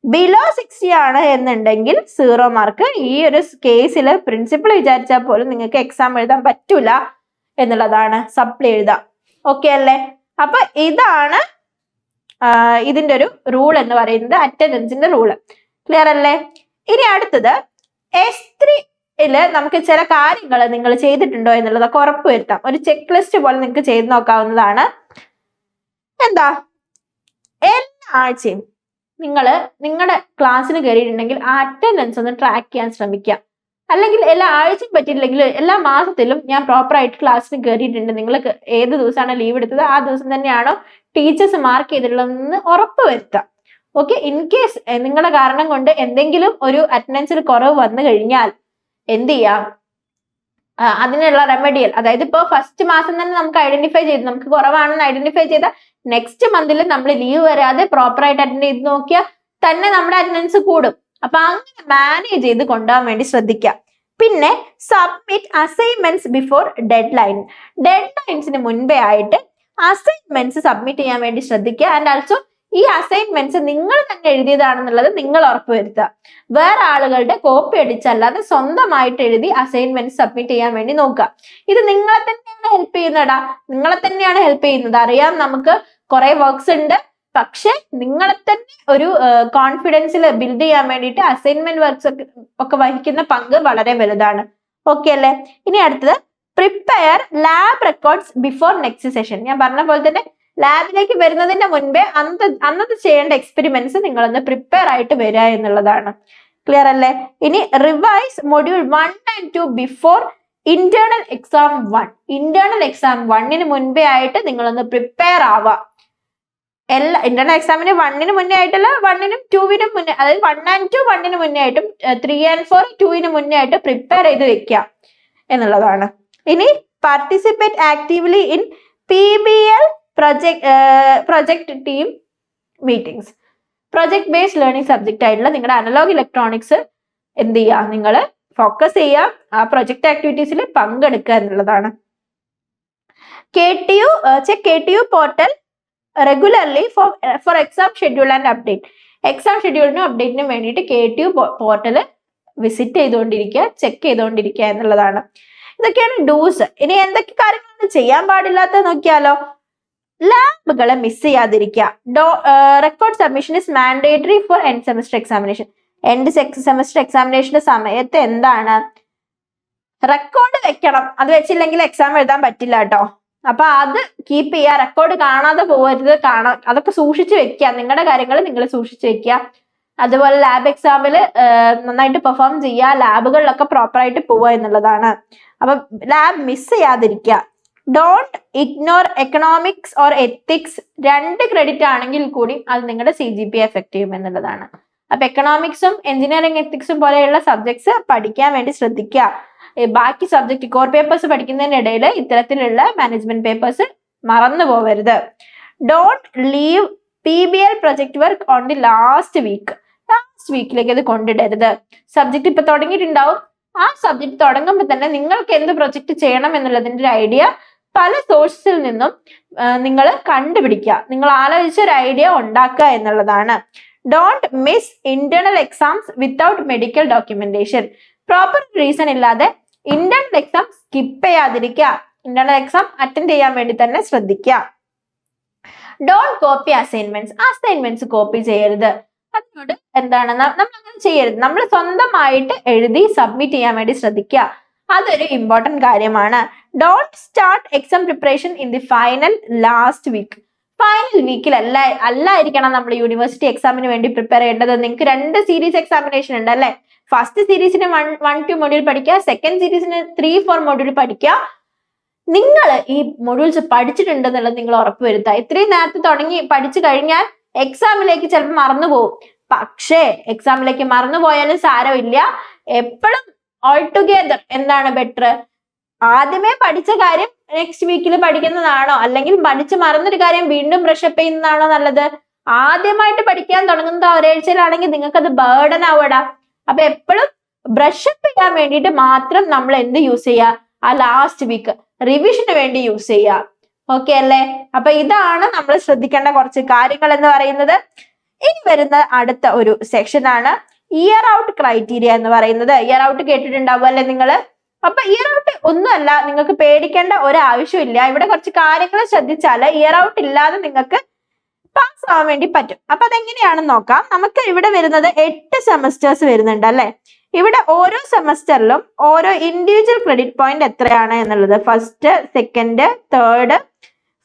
[SPEAKER 1] ബിലോ 60 ആണ് എന്നുണ്ടെങ്കിൽ 0 മാർക്ക്. ഈ ഒരു കേസിൽ പ്രിൻസിപ്പൾ വിചാരിച്ചാൽ പോലും നിങ്ങൾക്ക് എക്സാം എഴുതാൻ പറ്റൂല എന്നുള്ളതാണ്, സപ്ലി എഴുതാം. ഓക്കെ അല്ലേ? അപ്പൊ ഇതാണ് ഇതിന്റെ ഒരു റൂൾ എന്ന് പറയുന്നത്, അറ്റൻഡൻസിന്റെ റൂള്. ക്ലിയർ അല്ലേ? ഇനി അടുത്തത് S3 നമുക്ക് ചില കാര്യങ്ങൾ നിങ്ങൾ ചെയ്തിട്ടുണ്ടോ എന്നുള്ളതൊക്കെ ഉറപ്പുവരുത്താം. ഒരു ചെക്ക് ലിസ്റ്റ് പോലെ നിങ്ങൾക്ക് ചെയ്ത് നോക്കാവുന്നതാണ്. എന്താ? എല്ലാ ആഴ്ചയും നിങ്ങളുടെ ക്ലാസ്സിന് കയറിയിട്ടുണ്ടെങ്കിൽ ആ അറ്റൻഡൻസ് ഒന്ന് ട്രാക്ക് ചെയ്യാൻ ശ്രമിക്കുക. അല്ലെങ്കിൽ എല്ലാ ആഴ്ചയും പറ്റിയില്ലെങ്കിൽ എല്ലാ മാസത്തിലും ഞാൻ പ്രോപ്പർ ആയിട്ട് ക്ലാസ്സിന് കയറിയിട്ടുണ്ട്, നിങ്ങൾ ഏത് ദിവസമാണ് ലീവ് എടുത്തത് ആ ദിവസം തന്നെയാണോ ടീച്ചേഴ്സ് മാർക്ക് ചെയ്തിട്ടുള്ളതെന്ന് ഉറപ്പ് വരുത്താം. ഓക്കെ? ഇൻ കേസ് നിങ്ങളുടെ കാരണം കൊണ്ട് എന്തെങ്കിലും ഒരു അറ്റൻഡൻസിൽ കുറവ് വന്നു കഴിഞ്ഞാൽ എന്ത് ചെയ്യാം? അതിനുള്ള റെമഡിയൽ, അതായത് ഇപ്പോൾ ഫസ്റ്റ് മാസം തന്നെ നമുക്ക് ഐഡന്റിഫൈ ചെയ്ത് നമുക്ക് കുറവാണെന്ന് ഐഡന്റിഫൈ ചെയ്ത നെക്സ്റ്റ് മന്തിൽ നമ്മൾ ലീവ് വരാതെ പ്രോപ്പർ ആയിട്ട് അറ്റൻഡ് ചെയ്ത് നോക്കിയാൽ തന്നെ നമ്മുടെ അറ്റൻഡൻസ് കൂടും. അപ്പൊ അങ്ങനെ മാനേജ് ചെയ്ത് കൊണ്ടുപോകാൻ വേണ്ടി ശ്രദ്ധിക്കുക. പിന്നെ സബ്മിറ്റ് അസൈൻമെന്റ്സ് ബിഫോർ ഡെഡ്ലൈൻസിന് മുൻപേ ആയിട്ട് അസൈൻമെന്റ്സ് സബ്മിറ്റ് ചെയ്യാൻ വേണ്ടി ശ്രദ്ധിക്കുക. ആൻഡ് ആൾസോ ഈ അസൈൻമെന്റ്സ് നിങ്ങൾ തന്നെ എഴുതിയതാണെന്നുള്ളത് നിങ്ങൾ ഉറപ്പുവരുത്തുക. വേറെ ആളുകളുടെ കോപ്പി അടിച്ചല്ലാതെ സ്വന്തമായിട്ട് എഴുതി അസൈൻമെന്റ് സബ്മിറ്റ് ചെയ്യാൻ വേണ്ടി നോക്കുക. ഇത് നിങ്ങളെ തന്നെയാണ് ഹെൽപ്പ് ചെയ്യുന്നതാ, നിങ്ങളെ തന്നെയാണ് ഹെൽപ്പ് ചെയ്യുന്നത്. അറിയാം നമുക്ക് കുറെ വർക്ക്സ് ഉണ്ട്, പക്ഷെ നിങ്ങളെ തന്നെ ഒരു കോൺഫിഡൻസിൽ ബിൽഡ് ചെയ്യാൻ വേണ്ടിയിട്ട് അസൈൻമെന്റ് വർക്ക്സ് ഒക്കെ വഹിക്കുന്ന പങ്ക് വളരെ വലുതാണ്. ഓക്കെ അല്ലേ? ഇനി അടുത്തത് prepare lab records before next session. ഞാൻ പറഞ്ഞ പോലെ തന്നെ ലാബിലേക്ക് വരുന്നതിന്റെ മുൻപേ അന്നത്തെ ചെയ്യേണ്ട എക്സ്പെരിമെന്റ്സ് നിങ്ങളൊന്ന് പ്രിപ്പയർ ആയിട്ട് വരിക എന്നുള്ളതാണ്. ക്ലിയർ അല്ലേ? ഇനി revise module 1 and 2 before internal exam 1. Internal exam 1 മുൻപേ ആയിട്ട് നിങ്ങളൊന്ന് പ്രിപ്പയർ ആവുക. ഇന്റേണൽ എക്സാമിന് 1 മുന്നേ ആയിട്ടല്ല, 1 2 മുന്നേ, അതായത് 1 and 2 1 മുന്നേ ആയിട്ടും 3 and 4 2 മുന്നേ ആയിട്ട് പ്രിപ്പയർ ചെയ്ത് വെക്കുക എന്നുള്ളതാണ്. ഇനി participate actively in PBL project team meetings. Project based learning subject ആയിട്ടുള്ള നിങ്ങളുടെ അനലോഗ് ഇലക്ട്രോണിക്സ് എന്ത് ചെയ്യുക? നിങ്ങൾ ഫോക്കസ് ചെയ്യുക, ആ പ്രൊജക്ട് ആക്ടിവിറ്റീസിൽ പങ്കെടുക്കുക എന്നുള്ളതാണ്. Check KTU portal regularly for exam schedule and update. Exam ഷെഡ്യൂളിനും അപ്ഡേറ്റിനും വേണ്ടിയിട്ട് KTU പോർട്ടൽ വിസിറ്റ് ചെയ്തുകൊണ്ടിരിക്കുക, ചെക്ക് ചെയ്തുകൊണ്ടിരിക്കുക എന്നുള്ളതാണ്. ഇതൊക്കെയാണ് ഡൂസ്. ഇനി എന്തൊക്കെ കാര്യങ്ങളാണ് ചെയ്യാൻ പാടില്ലാത്ത നോക്കിയാലോ? ലാബുകളെ മിസ് ചെയ്യാതിരിക്കുക. Record submission is mandatory for end semester examination. End semester എക്സാമിനേഷന്റെ സമയത്ത് എന്താണ്? റെക്കോർഡ് വെക്കണം. അത് വെച്ചില്ലെങ്കിൽ എക്സാം എഴുതാൻ പറ്റില്ല കേട്ടോ. അപ്പൊ അത് കീപ്പ് ചെയ്യുക, റെക്കോർഡ് കാണാതെ പോകരുത്, അതൊക്കെ സൂക്ഷിച്ചു വെക്കുക. നിങ്ങളുടെ കാര്യങ്ങൾ നിങ്ങൾ സൂക്ഷിച്ചു വെക്കുക. അതുപോലെ ലാബ് എക്സാമിൽ നന്നായിട്ട് പെർഫോം ചെയ്യുക, ലാബുകളിലൊക്കെ പ്രോപ്പർ ആയിട്ട് പോവുക എന്നുള്ളതാണ്. അപ്പൊ ലാബ് മിസ് ചെയ്യാതിരിക്കുക. Don't ignore economics or ethics. 2 credit ആണെങ്കിൽ കൂടി അത് നിങ്ങളുടെ CGPA എഫക്ട് ചെയ്യും എന്നുള്ളതാണ്. അപ്പൊ എക്കണോമിക്സും എഞ്ചിനീയറിംഗ് എത്തിക്സും പോലെയുള്ള സബ്ജക്ട്സ് പഠിക്കാൻ വേണ്ടി ശ്രദ്ധിക്കുക. ബാക്കി സബ്ജക്ട് കോർ പേപ്പേഴ്സ് പഠിക്കുന്നതിനിടയിൽ ഇത്തരത്തിലുള്ള മാനേജ്മെന്റ് പേപ്പേഴ്സ് മറന്നു പോകരുത്. Don't leave PBL project work on the last വീക്കിലേക്ക് അത് കൊണ്ടിടരുത്. സബ്ജക്ട് ഇപ്പൊ തുടങ്ങിയിട്ടുണ്ടാവും, ആ സബ്ജക്ട് തുടങ്ങുമ്പോൾ തന്നെ നിങ്ങൾക്ക് എന്ത് പ്രൊജക്ട് ചെയ്യണം എന്നുള്ളതിന്റെ ഒരു ഐഡിയ പല സോഴ്സിൽ നിന്നും നിങ്ങൾ കണ്ടുപിടിക്കുക. നിങ്ങൾ ആലോചിച്ച ഒരു ഐഡിയ ഉണ്ടാക്കുക എന്നുള്ളതാണ്. Don't miss internal exams without medical documentation. Proper reason ഇല്ലാതെ ഇന്റേണൽ എക്സാം സ്കിപ്പ് ചെയ്യാതിരിക്കുക. ഇന്റേണൽ എക്സാം അറ്റൻഡ് ചെയ്യാൻ വേണ്ടി തന്നെ ശ്രദ്ധിക്കുക. ഡോണ്ട് കോപ്പി അസൈൻമെന്റ്സ് കോപ്പി ചെയ്യരുത്. അതിനോട് എന്താണ് നമ്മൾ അങ്ങനെ ചെയ്യരുത്. നമ്മൾ സ്വന്തമായിട്ട് എഴുതി സബ്മിറ്റ് ചെയ്യാൻ വേണ്ടി ശ്രദ്ധിക്കുക. അതൊരു ഇമ്പോർട്ടന്റ് കാര്യമാണ്. Don't start exam preparation in the final last week. Final വീക്കിൽ അല്ലായിരിക്കണം നമ്മൾ യൂണിവേഴ്സിറ്റി എക്സാമിന് വേണ്ടി പ്രിപ്പയർ ചെയ്യേണ്ടത്. നിങ്ങൾക്ക് 2 സീരീസ് എക്സാമിനേഷൻ ഉണ്ട് അല്ലെ. ഫസ്റ്റ് സീരീസിന് 1-2 മൊഡ്യൂൾ പഠിക്കുക, സെക്കൻഡ് സീരീസിന് 3-4 മൊഡ്യൂൾ പഠിക്കുക. നിങ്ങൾ ഈ മൊഡ്യൂൾസ് പഠിച്ചിട്ടുണ്ടെന്നുള്ളത് നിങ്ങൾ ഉറപ്പുവരുത്തുക. ഇത്രയും നേരത്തെ തുടങ്ങി പഠിച്ചു കഴിഞ്ഞാൽ എക്സാമിലേക്ക് ചിലപ്പോൾ മറന്നുപോകും. പക്ഷേ എക്സാമിലേക്ക് മറന്നുപോയാലും സാരമില്ല. എപ്പോഴും ഓൾ ടുഗെദർ എന്താണ് ബെറ്റർ? ആദ്യമേ പഠിച്ച കാര്യം നെക്സ്റ്റ് വീക്കിൽ പഠിക്കുന്നതാണോ, അല്ലെങ്കിൽ പഠിച്ച് മറന്നൊരു കാര്യം വീണ്ടും ബ്രഷപ്പ് ചെയ്യുന്നതാണോ നല്ലത്? ആദ്യമായിട്ട് പഠിക്കാൻ തുടങ്ങുന്നത് ഒരാഴ്ചയിലാണെങ്കിൽ നിങ്ങൾക്ക് അത് ബേർഡൻ ആവൂടാ. അപ്പൊ എപ്പോഴും ബ്രഷപ്പ് ചെയ്യാൻ വേണ്ടിയിട്ട് മാത്രം നമ്മൾ എന്ത് യൂസ് ചെയ്യുക? ആ ലാസ്റ്റ് വീക്ക് റിവിഷന് വേണ്ടി യൂസ് ചെയ്യുക. ഓക്കെ അല്ലേ? അപ്പൊ ഇതാണ് നമ്മൾ ശ്രദ്ധിക്കേണ്ട കുറച്ച് കാര്യങ്ങൾ എന്ന് പറയുന്നത്. ഇനി വരുന്ന അടുത്ത ഒരു സെക്ഷൻ ആണ് ഇയർ ഔട്ട് ക്രൈറ്റീരിയ എന്ന് പറയുന്നത്. ഇയർ ഔട്ട് കേട്ടിട്ടുണ്ടാവും അല്ലെ നിങ്ങള്? അപ്പൊ ഇയർ ഔട്ട് ഒന്നുമല്ല, നിങ്ങൾക്ക് പേടിക്കേണ്ട ഒരാവശ്യമില്ല. ഇവിടെ കുറച്ച് കാര്യങ്ങൾ ശ്രദ്ധിച്ചാൽ ഇയർ ഔട്ട് ഇല്ലാതെ നിങ്ങൾക്ക് പാസ് ആവാൻ വേണ്ടി പറ്റും. അപ്പൊ അതെങ്ങനെയാണെന്ന് നോക്കാം. നമുക്ക് ഇവിടെ വരുന്നത് 8 സെമസ്റ്റേഴ്സ് വരുന്നുണ്ട് അല്ലെ. ഇവിടെ ഓരോ സെമസ്റ്ററിലും ഓരോ ഇൻഡിവിജ്വൽ ക്രെഡിറ്റ് പോയിന്റ് എത്രയാണ് എന്നുള്ളത് first, second, third,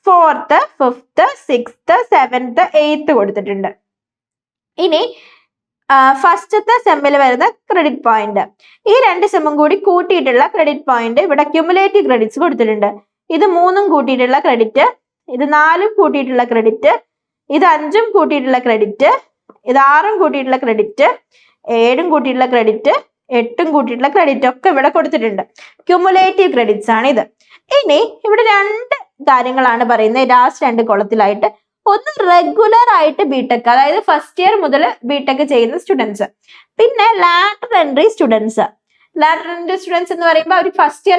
[SPEAKER 1] fourth, fifth, sixth, seventh, eighth കൊടുത്തിട്ടുണ്ട്. ഇനി ഫസ്റ്റത്തെ സെമ്മിൽ വരുന്ന ക്രെഡിറ്റ് പോയിന്റ്, ഈ 2 സെമ്മും കൂടി കൂട്ടിയിട്ടുള്ള ക്രെഡിറ്റ് പോയിന്റ് ഇവിടെ ക്യുമുലേറ്റീവ് ക്രെഡിറ്റ്സ് കൊടുത്തിട്ടുണ്ട്. ഇത് 3ഉം കൂട്ടിയിട്ടുള്ള ക്രെഡിറ്റ്, ഇത് 4ഉം കൂട്ടിയിട്ടുള്ള ക്രെഡിറ്റ്, ഇത് 5ഉം കൂട്ടിയിട്ടുള്ള ക്രെഡിറ്റ്, ഇത് 6ഉം കൂട്ടിയിട്ടുള്ള ക്രെഡിറ്റ്, 7ഉം കൂട്ടിയിട്ടുള്ള ക്രെഡിറ്റ്, 8ഉം കൂട്ടിയിട്ടുള്ള ക്രെഡിറ്റ് ഒക്കെ ഇവിടെ കൊടുത്തിട്ടുണ്ട്. ക്യുമുലേറ്റീവ് ക്രെഡിറ്റ്സ് ആണ് ഇത്. ഇനി ഇവിടെ 2 കാര്യങ്ങളാണ് പറയുന്നത് ലാസ്റ്റ് 2 കോളത്തിലായിട്ട്. ഒന്ന് റെഗുലർ ആയിട്ട് ബിടെക്, അതായത് ഫസ്റ്റ് ഇയർ മുതൽ ബിടെക് ചെയ്യുന്ന സ്റ്റുഡൻസ്, പിന്നെ lateral entry students. Lateral entry students എന്ന് പറയുമ്പോൾ അവർ ഫസ്റ്റ്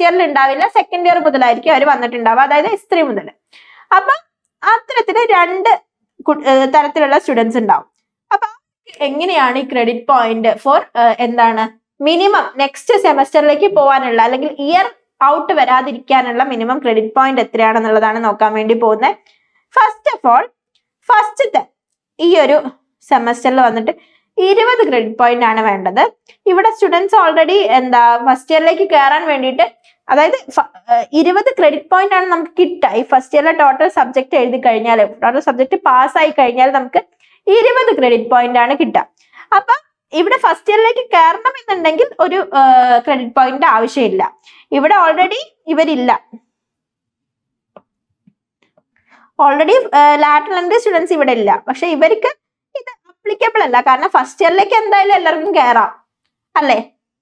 [SPEAKER 1] ഇയറിൽ ഉണ്ടാവില്ല, സെക്കൻഡ് ഇയർ മുതലായിരിക്കും അവർ വന്നിട്ടുണ്ടാവുക, അതായത് S3 മുതൽ. അപ്പൊ അത്തരത്തില് 2 തരത്തിലുള്ള സ്റ്റുഡൻസ് ഉണ്ടാവും. അപ്പൊ എങ്ങനെയാണ് ഈ ക്രെഡിറ്റ് പോയിന്റ് ഫോർ എന്താണ് മിനിമം നെക്സ്റ്റ് സെമസ്റ്ററിലേക്ക് പോകാനുള്ള അല്ലെങ്കിൽ ഇയർ ഔട്ട് വരാതിരിക്കാനുള്ള മിനിമം ക്രെഡിറ്റ് പോയിന്റ് എത്രയാണെന്നുള്ളതാണ് നോക്കാൻ വേണ്ടി പോകുന്നത്. ഫസ്റ്റ് ഓഫ് ഓൾ, ഫസ്റ്റത്തെ ഈ ഒരു സെമസ്റ്ററിൽ വന്നിട്ട് 20 ക്രെഡിറ്റ് പോയിന്റ് ആണ് വേണ്ടത്. ഇവിടെ സ്റ്റുഡൻസ് ഓൾറെഡി ഫസ്റ്റ് ഇയറിലേക്ക് കയറാൻ വേണ്ടിയിട്ട്, അതായത് 20 ക്രെഡിറ്റ് പോയിന്റ് ആണ് നമുക്ക് കിട്ടുക. ഈ ഫസ്റ്റ് ഇയറിലെ ടോട്ടൽ സബ്ജക്ട് എഴുതി കഴിഞ്ഞാൽ, ടോട്ടൽ സബ്ജക്ട് പാസ്സായി കഴിഞ്ഞാൽ നമുക്ക് 20 ക്രെഡിറ്റ് പോയിന്റ് ആണ് കിട്ടുക. അപ്പൊ ഇവിടെ ഫസ്റ്റ് ഇയറിലേക്ക് കയറണം എന്നുണ്ടെങ്കിൽ ഒരു ക്രെഡിറ്റ് പോയിന്റ് ആവശ്യമില്ല. ഇവിടെ ഓൾറെഡി ഇവരില്ല, ഓൾറെഡി ലാറ്ററൽ എൻട്രി സ്റ്റുഡൻസ് ഇവിടെ ഇല്ല. പക്ഷെ ഇവർക്ക് ഇത് അപ്ലിക്കബിൾ അല്ല, കാരണം ഫസ്റ്റ് ഇയറിലേക്ക് എന്തായാലും എല്ലാവർക്കും കയറാം അല്ലെ.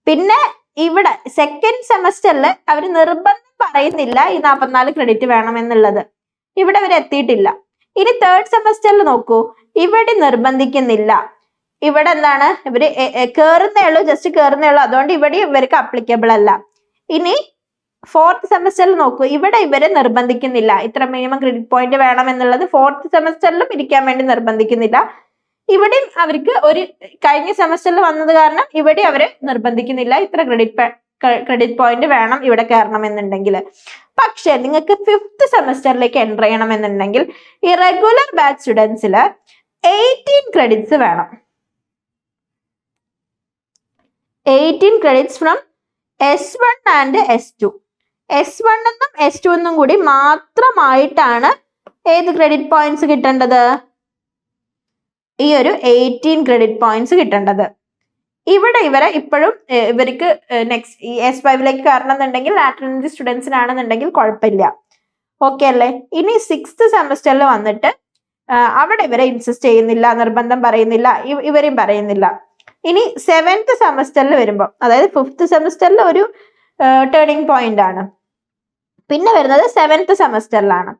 [SPEAKER 1] പിന്നെ ഇവിടെ സെക്കൻഡ് സെമസ്റ്ററിൽ അവർ നിർബന്ധം പറയുന്നില്ല ഈ 44 ക്രെഡിറ്റ് വേണം എന്നുള്ളത്, ഇവിടെ ഇവർ എത്തിയിട്ടില്ല. ഇനി തേർഡ് സെമസ്റ്ററിൽ നോക്കൂ, ഇവിടെ നിർബന്ധിക്കുന്നില്ല. ഇവിടെ എന്താണ്, ഇവര് കയറുന്നേ ഉള്ളൂ, ജസ്റ്റ് കയറുന്നേ ഉള്ളൂ, അതുകൊണ്ട് ഇവിടെ ഇവർക്ക് അപ്ലിക്കബിൾ അല്ല. ഇനി ഫോർത്ത് സെമസ്റ്ററിൽ നോക്കൂ, ഇവിടെ ഇവരെ നിർബന്ധിക്കുന്നില്ല, ഇത്ര മിനിമം ക്രെഡിറ്റ് പോയിന്റ് വേണം എന്നുള്ളത് ഫോർത്ത് സെമസ്റ്ററിലും ഇരിക്കാൻ വേണ്ടി നിർബന്ധിക്കുന്നില്ല. ഇവിടെയും അവർക്ക് ഒരു കഴിഞ്ഞ സെമസ്റ്ററിൽ വന്നത് കാരണം ഇവിടെ അവര് നിർബന്ധിക്കുന്നില്ല ഇത്ര ക്രെഡിറ്റ് പോയിന്റ് വേണം ഇവിടെ കയറണം എന്നുണ്ടെങ്കിൽ. പക്ഷെ നിങ്ങൾക്ക് 5th സെമസ്റ്ററിലേക്ക് എൻ്റർ ചെയ്യണം എന്നുണ്ടെങ്കിൽ ഈ റെഗുലർ ബാച്ച് സ്റ്റുഡൻസിൽ 18 ക്രെഡിറ്റ്സ് വേണം. 18 credits from S1 and S2. S1 എന്നും S2 എന്നും കൂടി മാത്രമായിട്ടാണ് ഏത് ക്രെഡിറ്റ് പോയിന്റ്സ് കിട്ടേണ്ടത്? ഈ ഒരു 18 ക്രെഡിറ്റ് പോയിന്റ്സ് കിട്ടേണ്ടത്. ഇവിടെ ഇവരെ ഇപ്പോഴും ഇവർക്ക് നെക്സ്റ്റ് ഈ S5ലേക്ക് കയറണം എന്നുണ്ടെങ്കിൽ ലാറ്ററൽ എൻട്രി സ്റ്റുഡൻസിനാണെന്നുണ്ടെങ്കിൽ കുഴപ്പമില്ല. ഓക്കെ അല്ലേ? ഇനി 6th സെമസ്റ്ററിൽ വന്നിട്ട് അവിടെ ഇവരെ ഇൻസിസ്റ്റ് ചെയ്യുന്നില്ല, നിർബന്ധം പറയുന്നില്ല, ഇവരെയും പറയുന്നില്ല. ഇനി 7th സെമസ്റ്ററിൽ വരുമ്പോൾ, അതായത് 5th സെമസ്റ്ററിൽ ഒരു ടേണിംഗ് പോയിന്റ് ആണ്. പിന്നെ വരുന്നത് 7th സെമസ്റ്ററിലാണ്.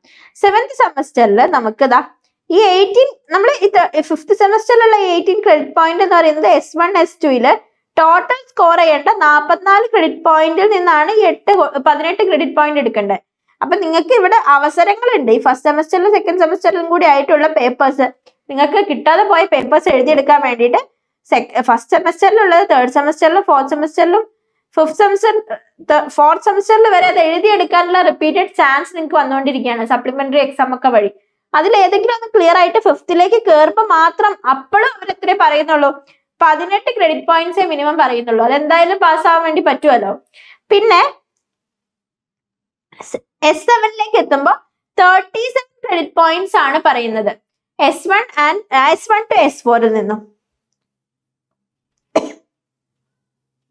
[SPEAKER 1] 7th സെമസ്റ്ററിൽ നമുക്ക് ഈ 18 നമ്മൾ 5th സെമസ്റ്ററിലുള്ള 18 ക്രെഡിറ്റ് പോയിന്റ് എന്ന് പറയുന്നത് S1 S2 ടോട്ടൽ സ്കോർ ചെയ്യേണ്ട 44 ക്രെഡിറ്റ് പോയിന്റിൽ നിന്നാണ് 18 ക്രെഡിറ്റ് പോയിന്റ് എടുക്കേണ്ടത്. അപ്പൊ നിങ്ങൾക്ക് ഇവിടെ അവസരങ്ങളുണ്ട്. ഈ ഫസ്റ്റ് സെമസ്റ്ററിലും സെക്കൻഡ് സെമസ്റ്ററിലും കൂടി ആയിട്ടുള്ള പേപ്പേഴ്സ്, നിങ്ങൾക്ക് കിട്ടാതെ പോയ പേപ്പേഴ്സ് എഴുതിയെടുക്കാൻ വേണ്ടിയിട്ട് ഫസ്റ്റ് സെമസ്റ്ററിലുള്ളത് തേർഡ് സെമസ്റ്ററിലും ഫോർത്ത് സെമസ്റ്ററിലും ഫോർത്ത് സെമസ്റ്ററിൽ വരെ അത് എഴുതിയെടുക്കാനുള്ള റിപ്പീറ്റഡ് ചാൻസ് നിങ്ങൾക്ക് വന്നുകൊണ്ടിരിക്കുകയാണ് സപ്ലിമെന്ററി എക്സാം ഒക്കെ വഴി. അതിൽ ഏതെങ്കിലും ഒന്ന് ക്ലിയർ ആയിട്ട് 5th കയറുമ്പോൾ മാത്രം അപ്പോഴും അവർ എത്രേ പറയുന്നുള്ളൂ, 18 ക്രെഡിറ്റ് പോയിന്റ്സേ മിനിമം പറയുന്നുള്ളൂ. അതെന്തായാലും പാസ്സാവാൻ വേണ്ടി പറ്റുമല്ലോ. പിന്നെ S7ലേക്ക് എത്തുമ്പോൾ 37 ക്രെഡിറ്റ് പോയിന്റ്സ് ആണ് പറയുന്നത്. S1 to S4 നിന്നും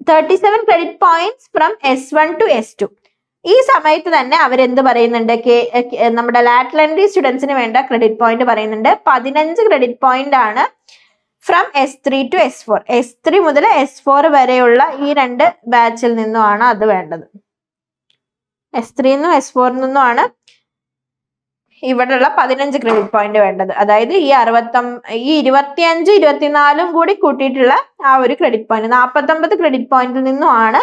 [SPEAKER 1] 37 credit points from S1 to S2. ഈ സമയത്ത് തന്നെ അവരെന്ത് പറയുന്നുണ്ട്, നമ്മുടെ ലാറ്ററൽ എൻട്രി സ്റ്റുഡൻസിന് വേണ്ട ക്രെഡിറ്റ് പോയിന്റ് പറയുന്നുണ്ട് 15 ക്രെഡിറ്റ് പോയിന്റ് ആണ് from S3 to S4. S3 മുതൽ S4 വരെയുള്ള ഈ രണ്ട് ബാച്ചിൽ നിന്നുമാണ് അത് വേണ്ടത്. S3 നിന്നും S4 നിന്നുമാണ് ഇവിടെയുള്ള 15 ക്രെഡിറ്റ് പോയിന്റ് വേണ്ടത്. അതായത് ഈ 25, 24 കൂടി കൂട്ടിയിട്ടുള്ള ആ ഒരു ക്രെഡിറ്റ് പോയിന്റ് 49 ക്രെഡിറ്റ് പോയിന്റിൽ നിന്നുമാണ്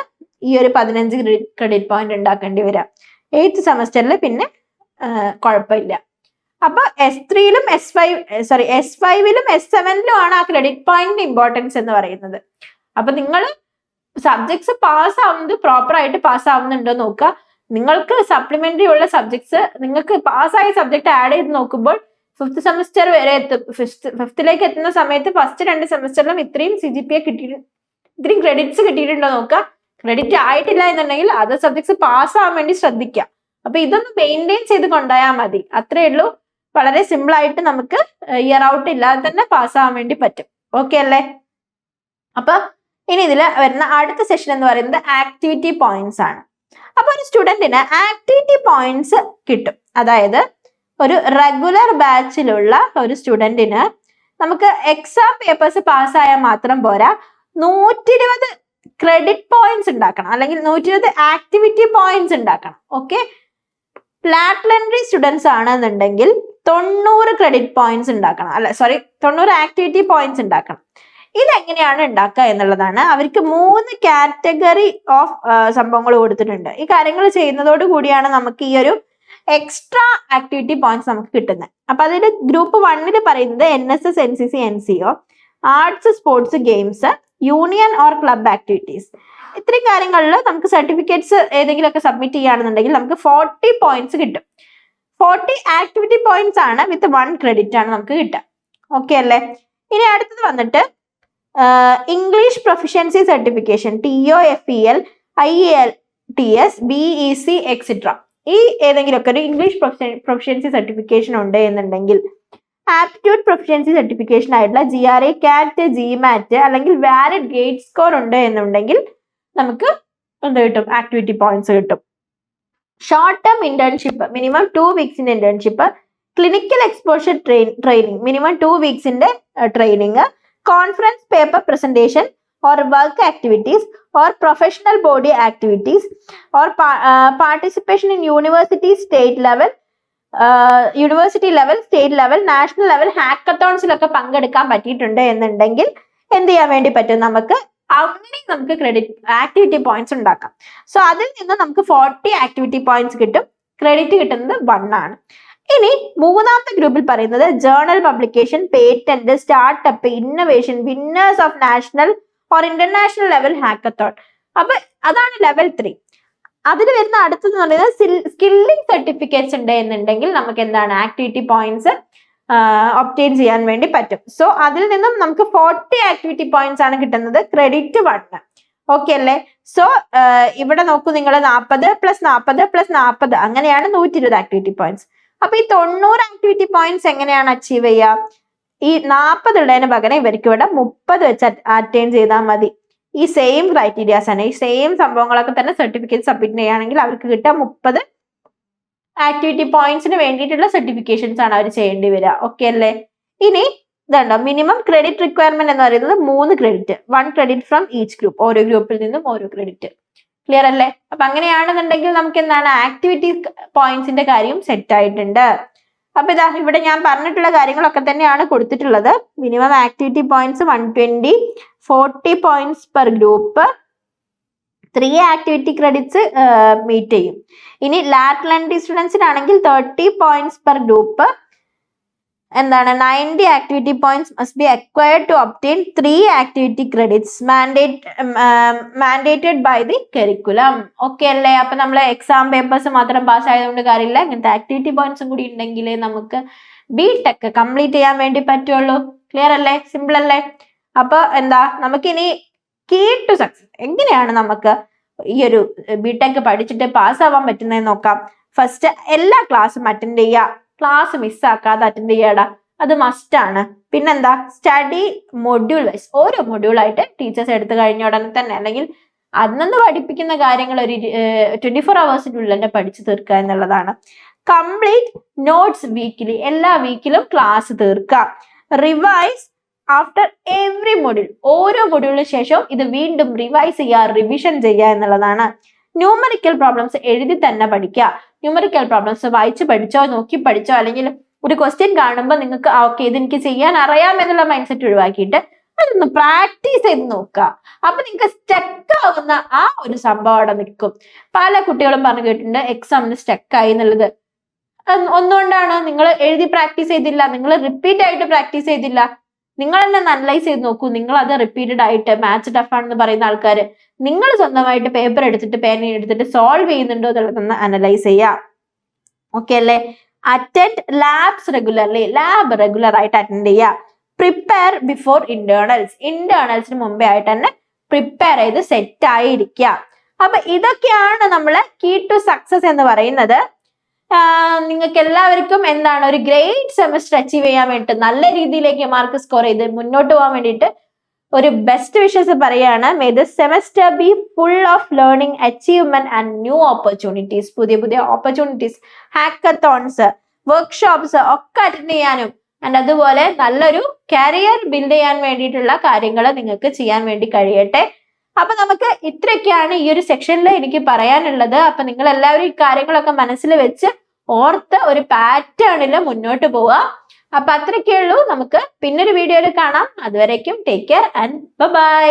[SPEAKER 1] ഈ ഒരു 15 ക്രെഡിറ്റ് പോയിന്റ് ഉണ്ടാക്കേണ്ടി വരിക. 8th സെമസ്റ്ററിൽ പിന്നെ കുഴപ്പമില്ല. അപ്പൊ S3ലും S5ലും S7ലും ആണ് ആ ക്രെഡിറ്റ് പോയിന്റ് ഇമ്പോർട്ടൻസ് എന്ന് പറയുന്നത്. അപ്പൊ നിങ്ങൾ സബ്ജക്ട്സ് പാസ് ആവുന്നത് പ്രോപ്പർ ആയിട്ട് പാസ് ആവുന്നുണ്ടോ നോക്കുക. നിങ്ങൾക്ക് സപ്ലിമെന്ററി ഉള്ള സബ്ജക്ട്സ്, നിങ്ങൾക്ക് പാസ്സായ സബ്ജക്ട് ആഡ് ചെയ്ത് നോക്കുമ്പോൾ 5th സെമസ്റ്റർ വരെ എത്തും. 5th എത്തുന്ന സമയത്ത് ഫസ്റ്റ് 2 സെമസ്റ്ററിലും ഇത്രയും CGPA ഇത്രയും ക്രെഡിറ്റ്സ് കിട്ടിയിട്ടുണ്ടോ നോക്കുക. ക്രെഡിറ്റ് ആയിട്ടില്ല എന്നുണ്ടെങ്കിൽ അതർ സബ്ജക്ട്സ് പാസ് ആവാൻ വേണ്ടി ശ്രദ്ധിക്കുക. അപ്പൊ ഇതൊന്ന് മെയിൻറ്റെയിൻ ചെയ്ത് കൊണ്ടുപോയാൽ മതി. അത്രേ ഉള്ളൂ. വളരെ സിമ്പിൾ ആയിട്ട് നമുക്ക് ഇയർ ഔട്ട് ഇല്ലാതെ തന്നെ പാസ് ആവാൻ വേണ്ടി പറ്റും. ഓക്കെ അല്ലേ? അപ്പൊ ഇനി ഇതിൽ വരുന്ന അടുത്ത സെഷൻ എന്ന് പറയുന്നത് ആക്ടിവിറ്റി പോയിന്റ്സ് ആണ്. അപ്പൊ ഒരു സ്റ്റുഡന്റിന് ആക്ടിവിറ്റി പോയിന്റ്സ് കിട്ടും. അതായത് ഒരു റെഗുലർ ബാച്ചിലുള്ള ഒരു സ്റ്റുഡന്റിന് നമുക്ക് എക്സാം പേപ്പേഴ്സ് പാസ്സായാൽ മാത്രം പോരാ, 120 ക്രെഡിറ്റ് പോയിന്റ്സ് ഉണ്ടാക്കണം, അല്ലെങ്കിൽ 120 ആക്ടിവിറ്റി പോയിന്റ്സ് ഉണ്ടാക്കണം. ഓക്കെ, ലാറ്ററൽ എൻട്രി സ്റ്റുഡൻസ് ആണെന്നുണ്ടെങ്കിൽ 90 ക്രെഡിറ്റ് പോയിന്റ്സ് ഉണ്ടാക്കണം. 90 ആക്ടിവിറ്റി പോയിന്റ്സ് ഉണ്ടാക്കണം. ഇതെങ്ങനെയാണ് ഉണ്ടാക്കുക എന്നുള്ളതാണ്. അവർക്ക് 3 കാറ്റഗറി ഓഫ് സംഭവങ്ങൾ കൊടുത്തിട്ടുണ്ട്. ഈ കാര്യങ്ങൾ ചെയ്യുന്നതോട് കൂടിയാണ് നമുക്ക് ഈ ഒരു എക്സ്ട്രാ ആക്ടിവിറ്റി പോയിന്റ്സ് നമുക്ക് കിട്ടുന്നത്. അപ്പൊ അതിൽ ഗ്രൂപ്പ് 1ൽ പറയുന്നത് NSS, NCC, NCO, arts, sports, games, union or club activities. ഇത്രയും കാര്യങ്ങളിൽ നമുക്ക് സർട്ടിഫിക്കറ്റ്സ് ഏതെങ്കിലുമൊക്കെ സബ്മിറ്റ് ചെയ്യുകയാണെന്നുണ്ടെങ്കിൽ നമുക്ക് 40 പോയിന്റ്സ് കിട്ടും. 40 ആക്ടിവിറ്റി പോയിന്റ്സ് ആണ് വിത്ത് 1 ക്രെഡിറ്റ് ആണ് നമുക്ക് കിട്ടുക. ഓക്കെ അല്ലേ? ഇനി അടുത്തത് വന്നിട്ട് English proficiency certification, TOEFL, IELTS, BEC etcetera. ഈ ഏതെങ്കിലുമൊക്കെ ഒരു ഇംഗ്ലീഷ് പ്രൊഫിഷ്യൻസി സർട്ടിഫിക്കേഷൻ ഉണ്ട് എന്നുണ്ടെങ്കിൽ, ആപ്റ്റിറ്റ്യൂഡ് പ്രൊഫിഷ്യൻസി സർട്ടിഫിക്കേഷൻ ആയിട്ടുള്ള GRE, CAT, GMAT അല്ലെങ്കിൽ വാലിഡ് ഗേറ്റ് സ്കോർ ഉണ്ട് എന്നുണ്ടെങ്കിൽ നമുക്ക് എന്ത് കിട്ടും? ആക്ടിവിറ്റി പോയിന്റ്സ് കിട്ടും. ഷോർട്ട് ടേം ഇന്റേൺഷിപ്പ്, മിനിമം 2 വീക്സിന്റെ internship, clinical exposure training, minimum 2 വീക്സിന്റെ training, conference paper presentation or work activities or professional body activities or participation in university level, state level, national level hackathons-ലൊക്കെ പങ്കെടുക്കാൻ പറ്റിയിട്ടുണ്ട് എന്നുണ്ടെങ്കിൽ എന്ത് ചെയ്യാൻ വേണ്ടി പറ്റും? നമുക്ക് അങ്ങനെ നമുക്ക് ക്രെഡിറ്റ് ആക്ടിവിറ്റി പോയിന്റ്സ് ഉണ്ടാക്കാം. സോ അതിൽ നിന്ന് നമുക്ക് 40 ആക്ടിവിറ്റി പോയിന്റ്സ് കിട്ടും. ക്രെഡിറ്റ് കിട്ടുന്നത് 1 ആണ്. ഇനി മൂന്നാമത്തെ ഗ്രൂപ്പിൽ പറയുന്നത് journal publication, patent, startup, innovation, winners of national or international level hackathon. അപ്പൊ അതാണ് ലെവൽ 3. അതിൽ വരുന്ന അടുത്തത് എന്ന് പറയുന്നത് സ്കില്ലിംഗ് സർട്ടിഫിക്കറ്റ്സ് ഉണ്ട് എന്നുണ്ടെങ്കിൽ നമുക്ക് എന്താണ് ആക്ടിവിറ്റി പോയിന്റ്സ് ഒബ്റ്റെയിൻ ചെയ്യാൻ വേണ്ടി പറ്റും. സോ അതിൽ നിന്നും നമുക്ക് 40 ആക്ടിവിറ്റി പോയിന്റ്സ് ആണ് കിട്ടുന്നത്. ക്രെഡിറ്റ് 1. ഓക്കെ അല്ലേ? സോ ഇവിടെ നോക്കൂ നിങ്ങൾ, 40 + 40 + 40 അങ്ങനെയാണ് 120 ആക്ടിവിറ്റി പോയിന്റ്സ്. അപ്പൊ ഈ 90 ആക്ടിവിറ്റി പോയിന്റ്സ് എങ്ങനെയാണ് അച്ചീവ് ചെയ്യുക? ഈ 40 ഉള്ളതിന് പകരം ഇവർക്ക് ഇവിടെ 30 വെച്ച് അറ്റൈൻ ചെയ്താൽ മതി. ഈ സെയിം ക്രൈറ്റീരിയാസ് ആണ്, ഈ സെയിം സംഭവങ്ങളൊക്കെ തന്നെ സർട്ടിഫിക്കറ്റ് സബ്മിറ്റ് ചെയ്യുകയാണെങ്കിൽ അവർക്ക് കിട്ടുക 30 ആക്ടിവിറ്റി പോയിന്റ്സിന് വേണ്ടിയിട്ടുള്ള സർട്ടിഫിക്കേഷൻസ് ആണ് അവർ ചെയ്യേണ്ടി വരിക. ഓക്കെ അല്ലേ? ഇനി ഇതുണ്ടോ, മിനിമം ക്രെഡിറ്റ് റിക്വയർമെന്റ് എന്ന് പറയുന്നത് 3 credit, 1 credit from each group. ഓരോ ഗ്രൂപ്പിൽ നിന്നും ഓരോ ക്രെഡിറ്റ്. ക്ലിയർ അല്ലേ? അപ്പൊ അങ്ങനെയാണെന്നുണ്ടെങ്കിൽ നമുക്ക് എന്താണ് ആക്ടിവിറ്റി പോയിന്റ്സിന്റെ കാര്യം സെറ്റ് ആയിട്ടുണ്ട്. അപ്പൊ ഇതാ ഇവിടെ ഞാൻ പറഞ്ഞിട്ടുള്ള കാര്യങ്ങളൊക്കെ തന്നെയാണ് കൊടുത്തിട്ടുള്ളത്. Minimum activity points 120, 40 points per group, 3 activity credits meet ചെയ്യും. ഇനി ലാറ്ററൽ എൻട്രി സ്റ്റുഡൻസിനാണെങ്കിൽ 30 പോയിന്റ്സ് പെർ ഗ്രൂപ്പ്, എന്താണ് 90 activity points must be acquired to obtain 3 activity credits mandated by the curriculum. Okay അല്ലേ? അപ്പൊ നമ്മൾ എക്സാം പേപ്പേഴ്സ് മാത്രം പാസ് ആയതുകൊണ്ട് കാര്യമില്ല, ഇങ്ങനത്തെ ആക്ടിവിറ്റി പോയിന്റ്സും കൂടി ഉണ്ടെങ്കിലേ നമുക്ക് BTech കംപ്ലീറ്റ് ചെയ്യാൻ വേണ്ടി പറ്റുള്ളൂ. ക്ലിയർ അല്ലേ? സിമ്പിൾ അല്ലേ? അപ്പൊ എന്താ നമുക്കിനി കീ ടു സക്സസ്, എങ്ങനെയാണ് നമുക്ക് ഈ ഒരു ബിടെക് പഠിച്ചിട്ട് പാസ്സാവാൻ പറ്റുന്നതെന്ന് നോക്കാം. ഫസ്റ്റ് എല്ലാ ക്ലാസ്സും അറ്റൻഡ് ചെയ്യുക. ക്ലാസ് മിസ്സാക്കാതെ അറ്റൻഡ് ചെയ്യടാ, അത് മസ്റ്റ് ആണ്. പിന്നെന്താ, സ്റ്റഡി മൊഡ്യൂൾ വൈസ്, ഓരോ മൊഡ്യൂളായിട്ട് ടീച്ചേഴ്സ് എടുത്തു കഴിഞ്ഞ ഉടനെ തന്നെ, അല്ലെങ്കിൽ അന്നന്ന് പഠിപ്പിക്കുന്ന കാര്യങ്ങൾ ഒരു 24 hours-നുള്ളിൽ തന്നെ പഠിച്ചു തീർക്കുക എന്നുള്ളതാണ്. കംപ്ലീറ്റ് നോട്ട്സ് വീക്കിലി, എല്ലാ വീക്കിലും ക്ലാസ് തീർക്കുക. റിവൈസ് ആഫ്റ്റർ എവറി മൊഡ്യൂൾ, ഓരോ മൊഡ്യൂളിന് ശേഷം ഇത് വീണ്ടും റിവൈസ് ചെയ്യുക, റിവിഷൻ ചെയ്യുക എന്നുള്ളതാണ്. ന്യൂമറിക്കൽ പ്രോബ്ലംസ് എഴുതി തന്നെ പഠിക്കുക. ന്യൂമറിക്കൽ പ്രോബ്ലംസ് വായിച്ച് പഠിച്ചോ, നോക്കി പഠിച്ചോ, അല്ലെങ്കിൽ ഒരു ക്വസ്റ്റ്യൻ കാണുമ്പോൾ നിങ്ങൾക്ക് ഓക്കെ ഇത് എനിക്ക് ചെയ്യാൻ അറിയാം എന്നുള്ള മൈൻഡ് സെറ്റ് ഒഴിവാക്കിയിട്ട് അതൊന്ന് പ്രാക്ടീസ് ചെയ്ത് നോക്കുക. അപ്പൊ നിങ്ങൾക്ക് സ്റ്റക്ക് ആവുന്ന ആ ഒരു സംഭവം അവിടെ നിൽക്കും. പല കുട്ടികളും പറഞ്ഞു കേട്ടിട്ടുണ്ട് എക്സാമിന് സ്റ്റക്കായി എന്നുള്ളത്. ഒന്നുകൊണ്ടാണ്, നിങ്ങൾ എഴുതി പ്രാക്ടീസ് ചെയ്തില്ല, നിങ്ങൾ റിപ്പീറ്റ് ആയിട്ട് പ്രാക്ടീസ് ചെയ്തില്ല. നിങ്ങൾ തന്നെ അനലൈസ് ചെയ്ത് നോക്കൂ. നിങ്ങൾ അത് റിപ്പീറ്റഡ് ആയിട്ട് മാത്സ് ടഫ് ആണെന്ന് പറയുന്ന ആൾക്കാർ നിങ്ങൾ സ്വന്തമായിട്ട് പേപ്പർ എടുത്തിട്ട് പേന എടുത്തിട്ട് സോൾവ് ചെയ്യുന്നുണ്ടോ എന്നുള്ളതൊന്ന് അനലൈസ് ചെയ്യുക. ഓക്കെ അല്ലേ? Attend labs regularly, lab regular ആയിട്ട് അറ്റൻഡ് ചെയ്യുക. പ്രിപ്പയർ ബിഫോർ ഇന്റേണൽസ്, ഇന്റേണൽസിന് മുമ്പേ ആയിട്ട് തന്നെ പ്രിപ്പയർ ചെയ്ത് സെറ്റ് ആയിരിക്കുക. അപ്പൊ ഇതൊക്കെയാണ് നമ്മള് കീ ടു സക്സസ് എന്ന് പറയുന്നത്. നിങ്ങൾക്ക് എല്ലാവർക്കും എന്താണ് ഒരു ഗ്രേറ്റ് സെമസ്റ്റർ അച്ചീവ് ചെയ്യാൻ വേണ്ടിയിട്ട്, നല്ല രീതിയിലേക്ക് മാർക്ക് സ്കോർ ചെയ്ത് മുന്നോട്ട് പോകാൻ വേണ്ടിയിട്ട് ഒരു ബെസ്റ്റ് വിഷസ് പറയാണ്. May this semester B full of learning, achievement and new opportunities. പുതിയ പുതിയ ഓപ്പർച്യൂണിറ്റീസ്, ഹാക്കത്തോൺസ്, വർക്ക്ഷോപ്സ് ഒക്കെ അറ്റൻഡ് ചെയ്യാനും ആൻഡ് അതുപോലെ നല്ലൊരു കരിയർ ബിൽഡ് ചെയ്യാൻ വേണ്ടിയിട്ടുള്ള കാര്യങ്ങൾ നിങ്ങൾക്ക് ചെയ്യാൻ വേണ്ടി കഴിയട്ടെ. അപ്പൊ നമുക്ക് ഇത്രയൊക്കെയാണ് ഈ ഒരു സെക്ഷനിൽ എനിക്ക് പറയാനുള്ളത്. അപ്പൊ നിങ്ങൾ എല്ലാവരും ഈ കാര്യങ്ങളൊക്കെ മനസ്സിൽ വെച്ച് ഓർത്ത് ഒരു പാറ്റേണിൽ മുന്നോട്ട് പോവുക. അപ്പൊ അത്രയൊക്കെ ഉള്ളൂ. നമുക്ക് പിന്നൊരു വീഡിയോയിൽ കാണാം. അതുവരേക്കും ടേക്ക് കെയർ ആൻഡ് ബൈ.